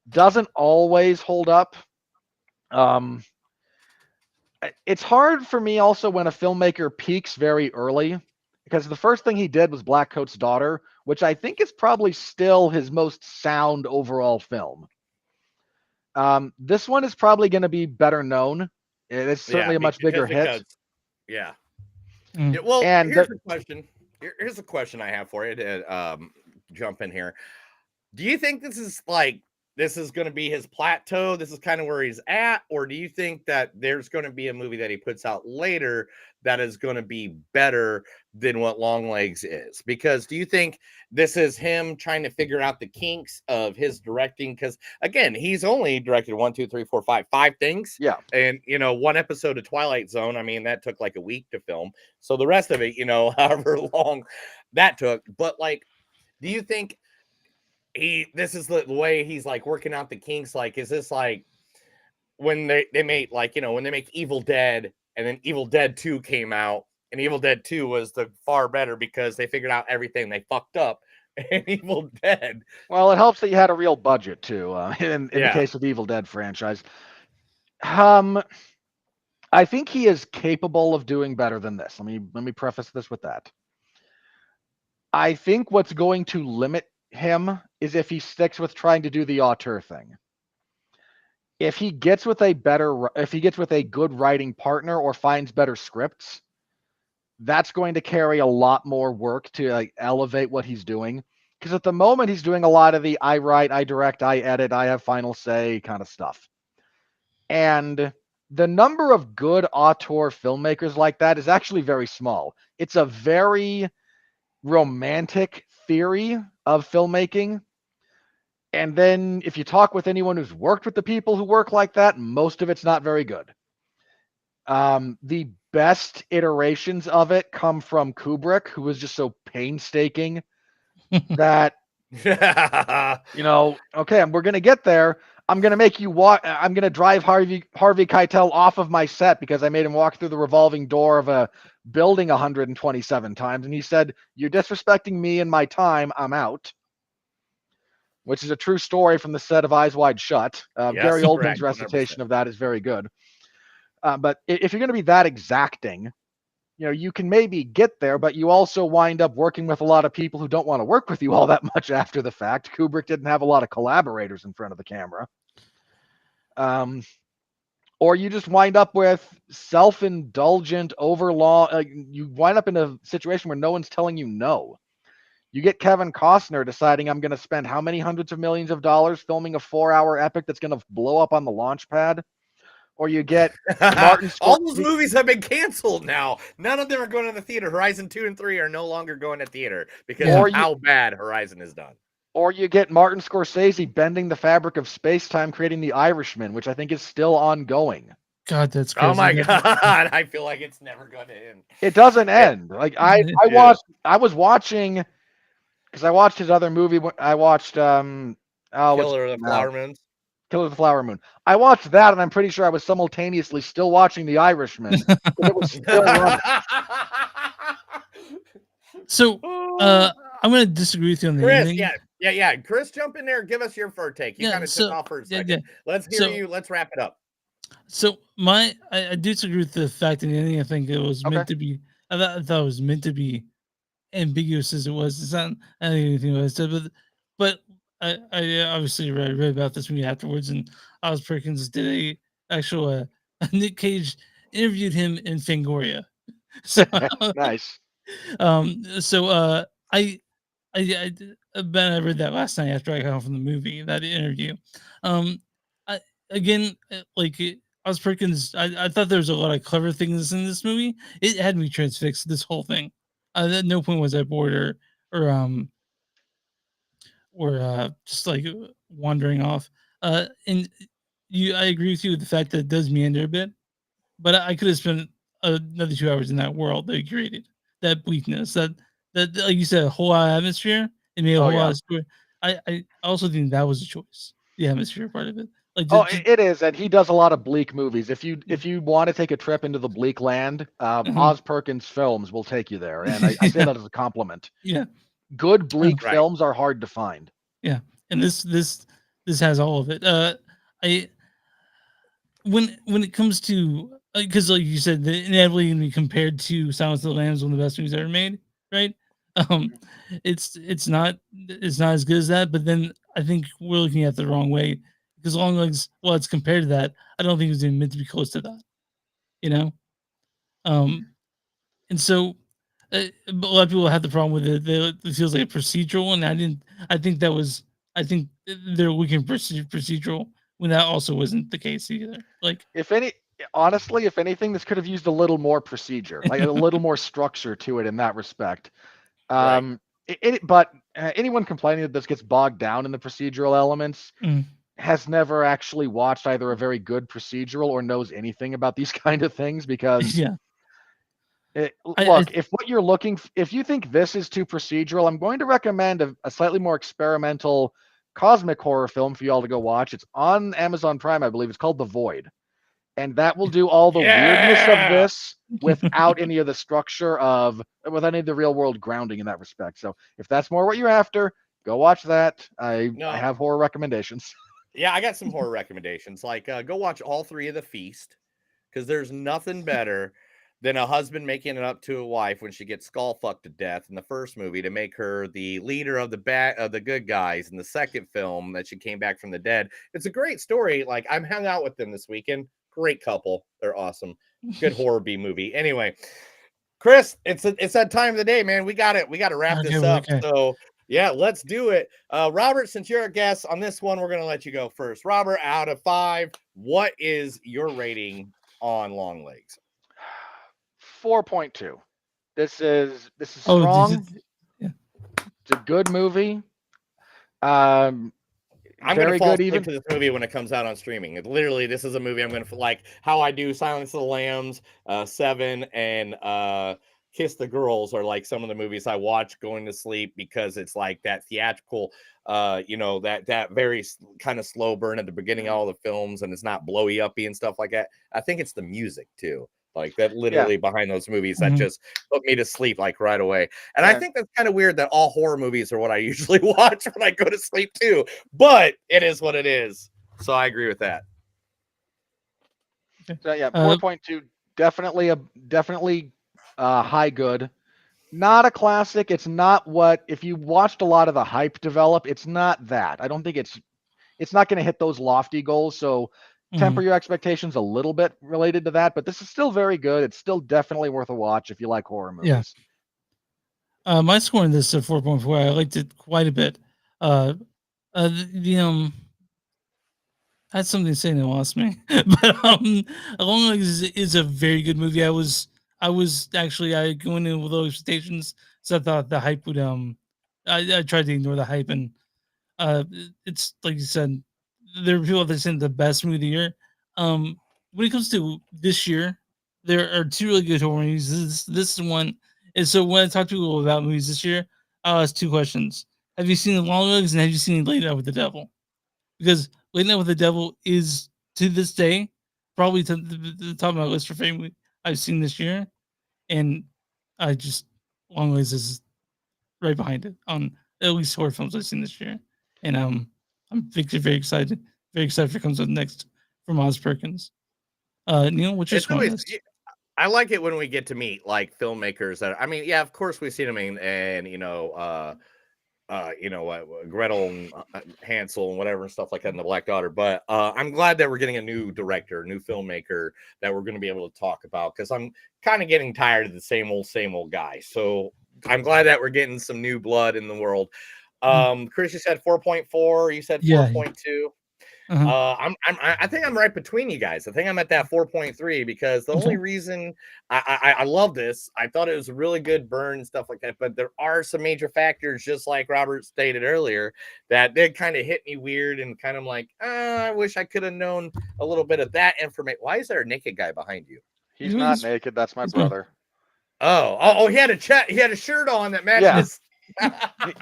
doesn't always hold up. It's hard for me also when a filmmaker peaks very early, because the first thing he did was Blackcoat's Daughter, which I think is probably still his most sound overall film. This one is probably going to be better known. It's certainly a much bigger hit. Yeah. Well, here's the question. Here's a question I have for you to jump in here. Do you think this is going to be his plateau? This is kind of where he's at, or do you think that there's going to be a movie that he puts out later that is going to be better than what Longlegs is? Because do you think this is him trying to figure out the kinks of his directing? Because again, he's only directed 5 things. Yeah. And one episode of Twilight Zone, I mean, that took like a week to film. So the rest of it, however long that took. But do you think this is the way he's working out the kinks? Is this when they made when they make Evil Dead, and then Evil Dead 2 came out, and Evil Dead 2 was the far better because they figured out everything they fucked up in Evil Dead. Well, it helps that you had a real budget too, in the case of Evil Dead franchise. I think he is capable of doing better than this. Let me preface this with that. I think what's going to limit him is if he sticks with trying to do the auteur thing. If he gets with a good writing partner or finds better scripts, that's going to carry a lot more work to elevate what he's doing. Because at the moment, he's doing a lot of the I write, I direct, I edit, I have final say kind of stuff. And the number of good auteur filmmakers like that is actually very small. It's a very romantic theory of filmmaking. And then if you talk with anyone who's worked with the people who work like that, most of it's not very good. The best iterations of it come from Kubrick, who was just so painstaking that, okay, we're going to get there. I'm going to make you walk. I'm going to drive Harvey Keitel off of my set because I made him walk through the revolving door of a building 127 times. And he said, "You're disrespecting me and my time. I'm out." Which is a true story from the set of Eyes Wide Shut. Gary Oldman's recitation of that is very good. But if you're going to be that exacting, you can maybe get there, but you also wind up working with a lot of people who don't want to work with you all that much after the fact. Kubrick didn't have a lot of collaborators in front of the camera. Or you just wind up with self-indulgent, you wind up in a situation where no one's telling you no. You get Kevin Costner deciding, I'm going to spend how many hundreds of millions of dollars filming a 4-hour epic that's going to blow up on the launch pad? Or you get Martin Scorsese. All those movies have been canceled now. None of them are going to the theater. Horizon 2 and 3 are no longer going to theater because of how bad Horizon is done. Or you get Martin Scorsese bending the fabric of space-time, creating The Irishman, which I think is still ongoing. God, that's crazy. Oh my god, I feel like it's never gonna end. It doesn't end. Like I was watching because I watched his other movie. I watched Killer of the Flower Moons. Killer of the Flower Moon. I watched that, and I'm pretty sure I was simultaneously still watching The Irishman because it was still running. So, I'm going to disagree with you on the Chris, ending. yeah. Chris, jump in there. Give us your fur take. You kind of took off for a second. Let's hear you. Let's wrap it up. So I disagree with the fact that the ending. I think it was meant to be. I thought it was meant to be ambiguous as it was. It's not. I don't think anything was said, but I obviously read about this movie afterwards, and Oz Perkins did a actual Nick Cage interviewed him in Fangoria. So nice. So Ben, I read that last night after I got home from the movie, that interview. Again, Oz Perkins, I thought there was a lot of clever things in this movie. It had me transfixed, this whole thing. At no point was I bored or just like wandering off. And I agree with you with the fact that it does meander a bit, but I could have spent another 2 hours in that world they created. That bleakness, that like you said, a whole lot of atmosphere. It made a whole lot of story. I also think that was a choice. The atmosphere part of it. Like it is, and he does a lot of bleak movies. If you want to take a trip into the bleak land, Oz Perkins films will take you there, and I say that as a compliment. Yeah, good bleak films are hard to find. Yeah, and this has all of it. When it comes to because like you said, inevitably going to be compared to Silence of the Lambs, one of the best movies ever made, right? It's not as good as that, but then I think we're looking at it the wrong way because Longlegs, well, it's compared to that. I don't think it was even meant to be close to that, you know. And so a lot of people have the problem with it. It feels like a procedural, and I think that was. I think they're looking for procedural when that also wasn't the case either. Like, honestly, if anything, this could have used a little more procedure, like a little more structure to it in that respect. But anyone complaining that this gets bogged down in the procedural elements has never actually watched either a very good procedural or knows anything about these kind of things because if what you're if you think this is too procedural, I'm going to recommend a slightly more experimental cosmic horror film for you all to go watch. It's on Amazon Prime, I believe. It's called The Void. And that will do all the weirdness of this without any of the structure with any of the real world grounding in that respect. So if that's more what you're after, go watch that. I have horror recommendations. Yeah, I got some horror recommendations. Like, go watch all 3 of The Feast, because there's nothing better than a husband making it up to a wife when she gets skull fucked to death in the first movie to make her the leader of the good guys in the second film that she came back from the dead. It's a great story. Like, I'm hung out with them this weekend. Great couple. They're awesome. Good horror B movie. Anyway, Chris, it's that time of the day, man. We got it. We got to wrap this up. Okay. So yeah, let's do it. Robert, since you're a guest on this one, we're going to let you go first. Robert, out of 5, what is your rating on Longlegs? 4.2. This is strong. It's a good movie. I'm going to fall asleep to this movie when it comes out on streaming. Literally, this is a movie I'm going to like how I do Silence of the Lambs, 7, and Kiss the Girls are like some of the movies I watch going to sleep because it's like that theatrical, that very kind of slow burn at the beginning of all the films, and it's not blowy uppy and stuff like that. I think it's the music too. Like that literally behind those movies that just put me to sleep like right away. And I think that's kind of weird that all horror movies are what I usually watch when I go to sleep too, but it is what it is. So I agree with that. So yeah, 4.2, definitely high good. Not a classic. It's not what, if you watched a lot of the hype develop, it's not that. I don't think it's not going to hit those lofty goals. So temper your expectations a little bit related to that, but this is still very good. It's still definitely worth a watch if you like horror movies. Yeah. My score on this is 4.4. I liked it quite a bit. I had something to say and it lost me. But Longlegs is a very good movie. I was actually going in with low expectations, so I thought the hype would I tried to ignore the hype, and it's like you said, there are people that saying the best movie of the year. when it comes to this year, there are two really good horror movies. This is one. And so when I talk to people about movies this year, I'll ask two questions: have you seen Longlegs and have you seen Late Night with the Devil? Because Late Night with the Devil is to this day probably to the top of my list for favorite movie I've seen this year, and I just Longlegs is right behind it on at least horror films I've seen this year, and I'm very excited for comes up next from Oz Perkins. Neil, what's your It's score on always this? I like it when we get to meet like filmmakers that I mean, yeah, of course we've seen them and Gretel and Hansel and whatever and stuff like that in the Black Daughter. But I'm glad that we're getting a new director, a new filmmaker that we're going to be able to talk about because I'm kind of getting tired of the same old guy. So I'm glad that we're getting some new blood in the world. Chris, you said 4.4. You said 4.2. I think I'm right between you guys. I think I'm at that 4.3 because the only reason I love this, I thought it was a really good burn and stuff like that. But there are some major factors, just like Robert stated earlier, that did kind of hit me weird and kind of like, I wish I could have known a little bit of that information. Why is there a naked guy behind you? He's not naked. That's my brother. Oh, he had a shirt on that matched his.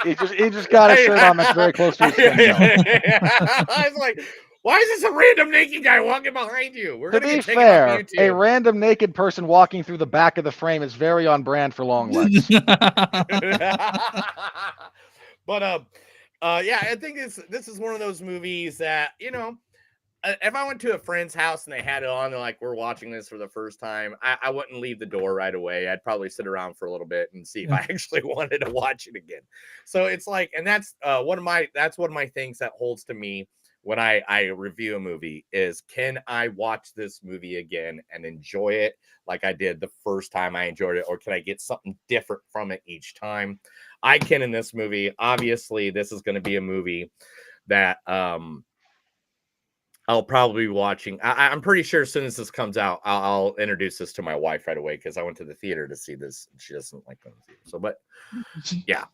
he just got a shirt on that's very close to his skin tone. I was like, why is this a random naked guy walking behind you? We're To gonna be get taken off fair, a YouTube. random naked person walking through the back of the frame is very on brand for Longlegs. But yeah, I think this is one of those movies that if I went to a friend's house and they had it on, they're like, we're watching this for the first time, I wouldn't leave the door right away. I'd probably sit around for a little bit and see if I actually wanted to watch it again. So it's like, and that's one of my things that holds to me when I review a movie is, can I watch this movie again and enjoy it like I did the first time I enjoyed it, or can I get something different from it each time? I can in this movie. Obviously, this is going to be a movie that I'll probably be watching. I'm pretty sure as soon as this comes out, I'll introduce this to my wife right away because I went to the theater to see this. She doesn't like going to the theater. So, but yeah.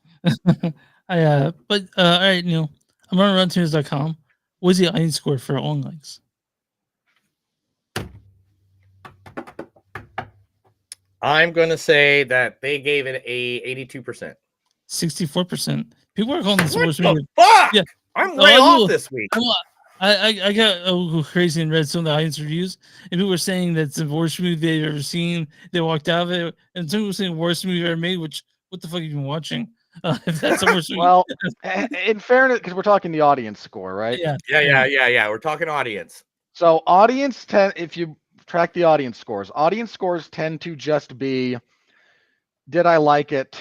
All right, Neil. I'm on RunTunes.com. What's the audience score for Longlegs? I'm going to say that they gave it a 82%. 64%. People are calling this the worst movie. Fuck! Yeah, I'm way off this week. I got a little crazy and read some of the audience reviews, and people were saying that's the worst movie they've ever seen. They walked out of it, and some people were saying worst movie ever made. Which, what the fuck have you been watching? If that's the worst movie. Well, in fairness, because we're talking the audience score, right? Yeah. We're talking audience. So if you track the audience scores tend to just be, did I like it,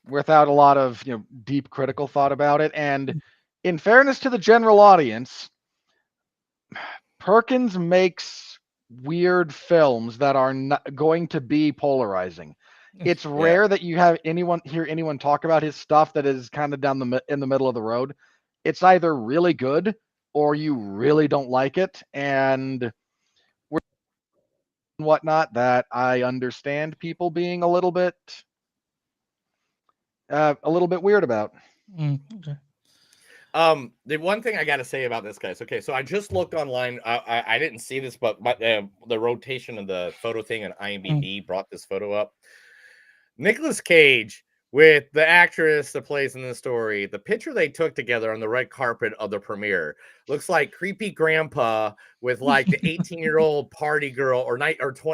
without a lot of deep critical thought about it. And in fairness to the general audience, Perkins makes weird films that are not going to be polarizing. It's rare that you hear anyone talk about his stuff that is kind of in the middle of the road. It's either really good or you really don't like it, and whatnot, that I understand people being a little bit weird about. Okay. The one thing I got to say about this, guys. Okay, so I just looked online. I didn't see this, but the rotation of the photo thing on IMDb brought this photo up. Nicolas Cage with the actress that plays in the story. The picture they took together on the red carpet of the premiere looks like creepy grandpa with like the 18-year-old party girl or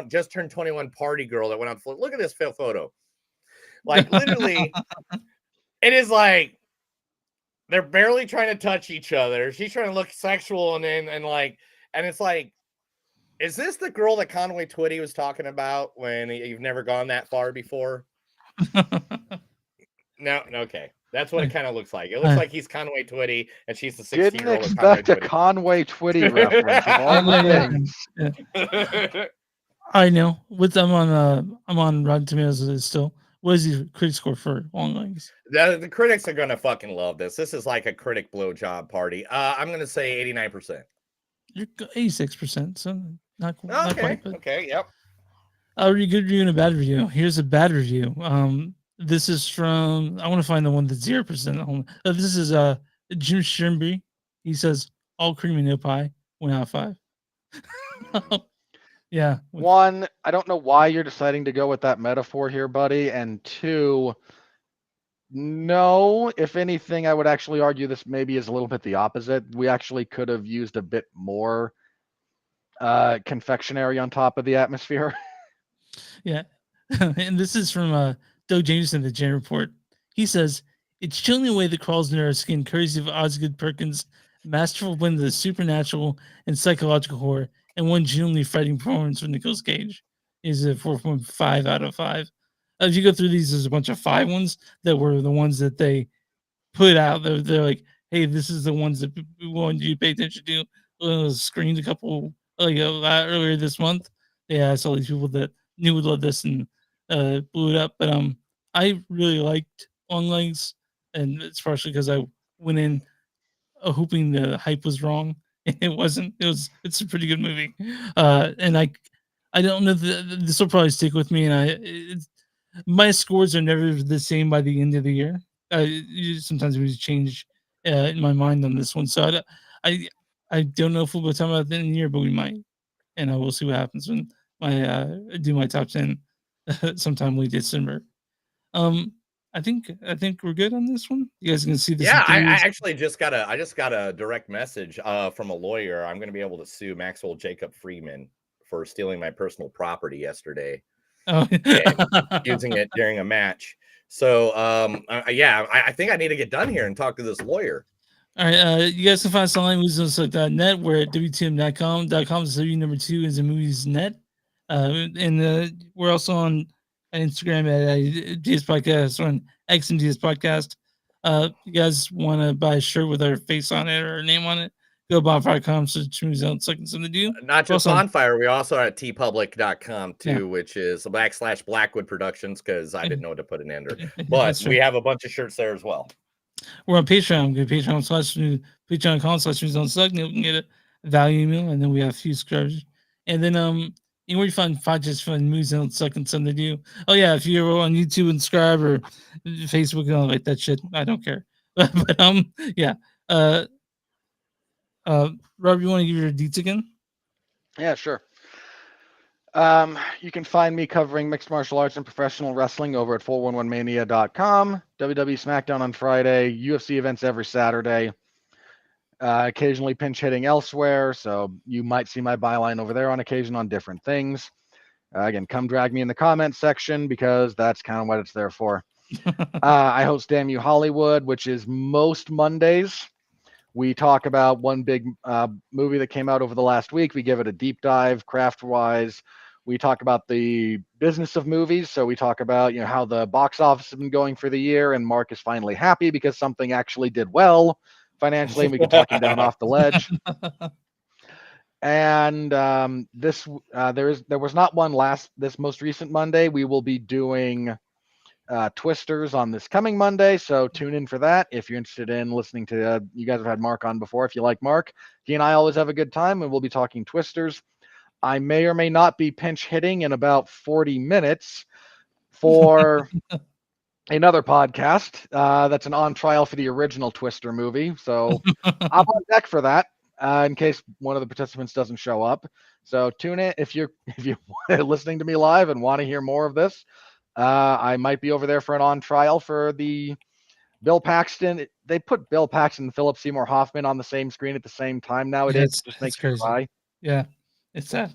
just turned 21 party girl that went on. Look at this photo. Like literally, it is like they're barely trying to touch each other. She's trying to look sexual and it's like, is this the girl that Conway Twitty was talking about when you've never gone that far before? No, okay. That's what it kind of looks like. It looks like he's Conway Twitty and she's the 16-year-old. Didn't expect a Conway Twitty reference of all the things. I know. I'm on Rotten Tomatoes still. What is the critic score for Longlegs? The critics are gonna fucking love this. This is like a critic blowjob party. I'm gonna say 89%. You're 86%, so not quite. But okay, yep. A good review and a bad review. Here's a bad review. This is from, I want to find the one that's 0%. This is Jim Shimby. He says all creamy, no pie. 1 out of 5. Yeah. One, I don't know why you're deciding to go with that metaphor here, buddy. And two, no, if anything, I would actually argue this maybe is a little bit the opposite. We actually could have used a bit more confectionery on top of the atmosphere. Yeah. And this is from Doug Jameson, the Gen Report. He says, it's chilling away that crawls into our skin, courtesy of Osgood Perkins' masterful blend of the supernatural and psychological horror, and one genuinely frightening performance from Nicolas Cage. Is a 4.5 out of 5. As you go through these, there's a bunch of 5 ones that were the ones that they put out. They're like, hey, this is the ones that we wanted you to pay attention to. Screened a couple earlier this month. Yeah, I saw these people that knew would love this and blew it up. But I really liked Longlegs, and it's partially because I went in hoping the hype was wrong. It wasn't. It's a pretty good movie, and I don't know. This will probably stick with me, and my scores are never the same by the end of the year. Sometimes we change in my mind on this one, so I don't know if we'll be talking about the end of the year, but we might, and I will see what happens when I do my top 10 sometime late December. I think we're good on this one. You guys can see this. Yeah, I actually just got a direct message from a lawyer. I'm going to be able to sue Maxwell Jacob Freeman for stealing my personal property yesterday. Oh. And using it during a match. So yeah, I think I need to get done here and talk to this lawyer. All right, you guys can find us online movies.net. We're at wtm.com. .com/2 is a movies net. And we're also on Instagram at DS Podcast, on XMDS Podcast. You guys want to buy a shirt with our face on it or our name on it? Go bonfire.com so movies out second something to do. Not just Bonfire, we also are at tpublic.com too, which is /Blackwood Productions, because I didn't know what to put an ender. But we have a bunch of shirts there as well. We're on Patreon. Go to patreon.com/movies you can get a value meal, and then we have a few subscribers. And then anywhere you find podcasts fun movies don't suck and something to do. Oh yeah, if you're on YouTube and subscribe or Facebook and all like that shit, I don't care. But yeah. Rob, you want to give your deets again? Yeah, sure. You can find me covering mixed martial arts and professional wrestling over at 411mania.com, WWE SmackDown on Friday, UFC events every Saturday, occasionally pinch hitting elsewhere, so you might see my byline over there on occasion on different things. Again, come drag me in the comments section because that's kind of what it's there for. I host Damn You Hollywood, which is most Mondays. We talk about one big movie that came out over the last week. We give it a deep dive, craft-wise. We talk about the business of movies. So we talk about how the box office has been going for the year, and Mark is finally happy because something actually did well financially, and we can talk him down off the ledge. And there was not one this most recent Monday. We will be doing Twisters on this coming Monday, so tune in for that if you're interested in listening to you guys have had Mark on before. If you like Mark, he and I always have a good time, and we'll be talking Twisters. I may or may not be pinch hitting in about 40 minutes for another podcast that's an on trial for the original Twister movie, so I'm on deck for that in case one of the participants doesn't show up. So tune in if you're listening to me live and want to hear more of this. I might be over there for an on trial for the Bill Paxton. They put Bill Paxton and Philip Seymour Hoffman on the same screen at the same time nowadays. It just makes me cry. Yeah, it's sad.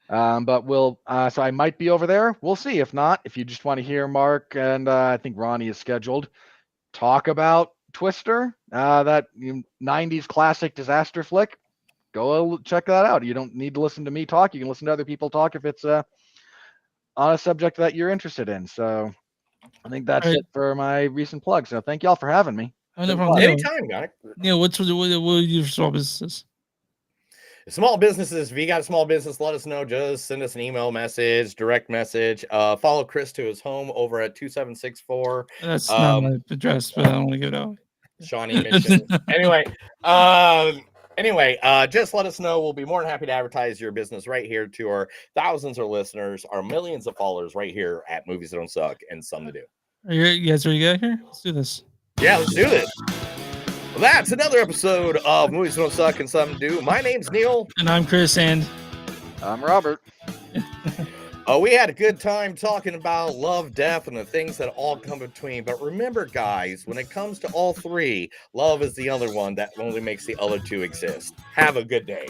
But so I might be over there. We'll see. If not, if you just want to hear Mark and I think Ronnie is scheduled, talk about Twister, that 90s classic disaster flick, go check that out. You don't need to listen to me talk. You can listen to other people talk if it's on a subject that you're interested in. So I think that's it for my recent plug. So thank y'all for having me. Oh, no problem. Anytime, guy. What your small businesses? Small businesses, if you got a small business, let us know. Just send us an email message, direct message. Follow Chris to his home over at 2764. That's not my address, but I don't want to give it out. Shawnee Mission. Anyway, just let us know. We'll be more than happy to advertise your business right here to our thousands of listeners, our millions of followers right here at Movies That Don't Suck and Some to Do. Are you guys ready to get here? Let's do this. Yeah, let's do this. Well, that's another episode of Movies That Don't Suck and Something to Do. My name's Neil. And I'm Chris, and I'm Robert. We had a good time talking about love, death, and the things that all come between. But remember, guys, when it comes to all three, love is the other one that only makes the other two exist. Have a good day.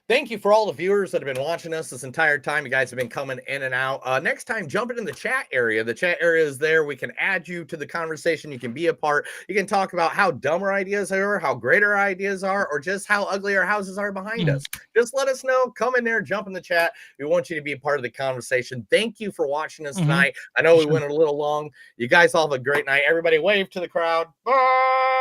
Thank you for all the viewers that have been watching us this entire time. You guys have been coming in and out. Next time, jump in the chat area. The chat area is there. We can add you to the conversation. You can be a part. You can talk about how dumb our ideas are, how great our ideas are, or just how ugly our houses are behind us. Just let us know. Come in there, jump in the chat. We want you to be a part of the conversation. Thank you for watching us tonight. I know we went a little long. You guys all have a great night. Everybody wave to the crowd. Bye.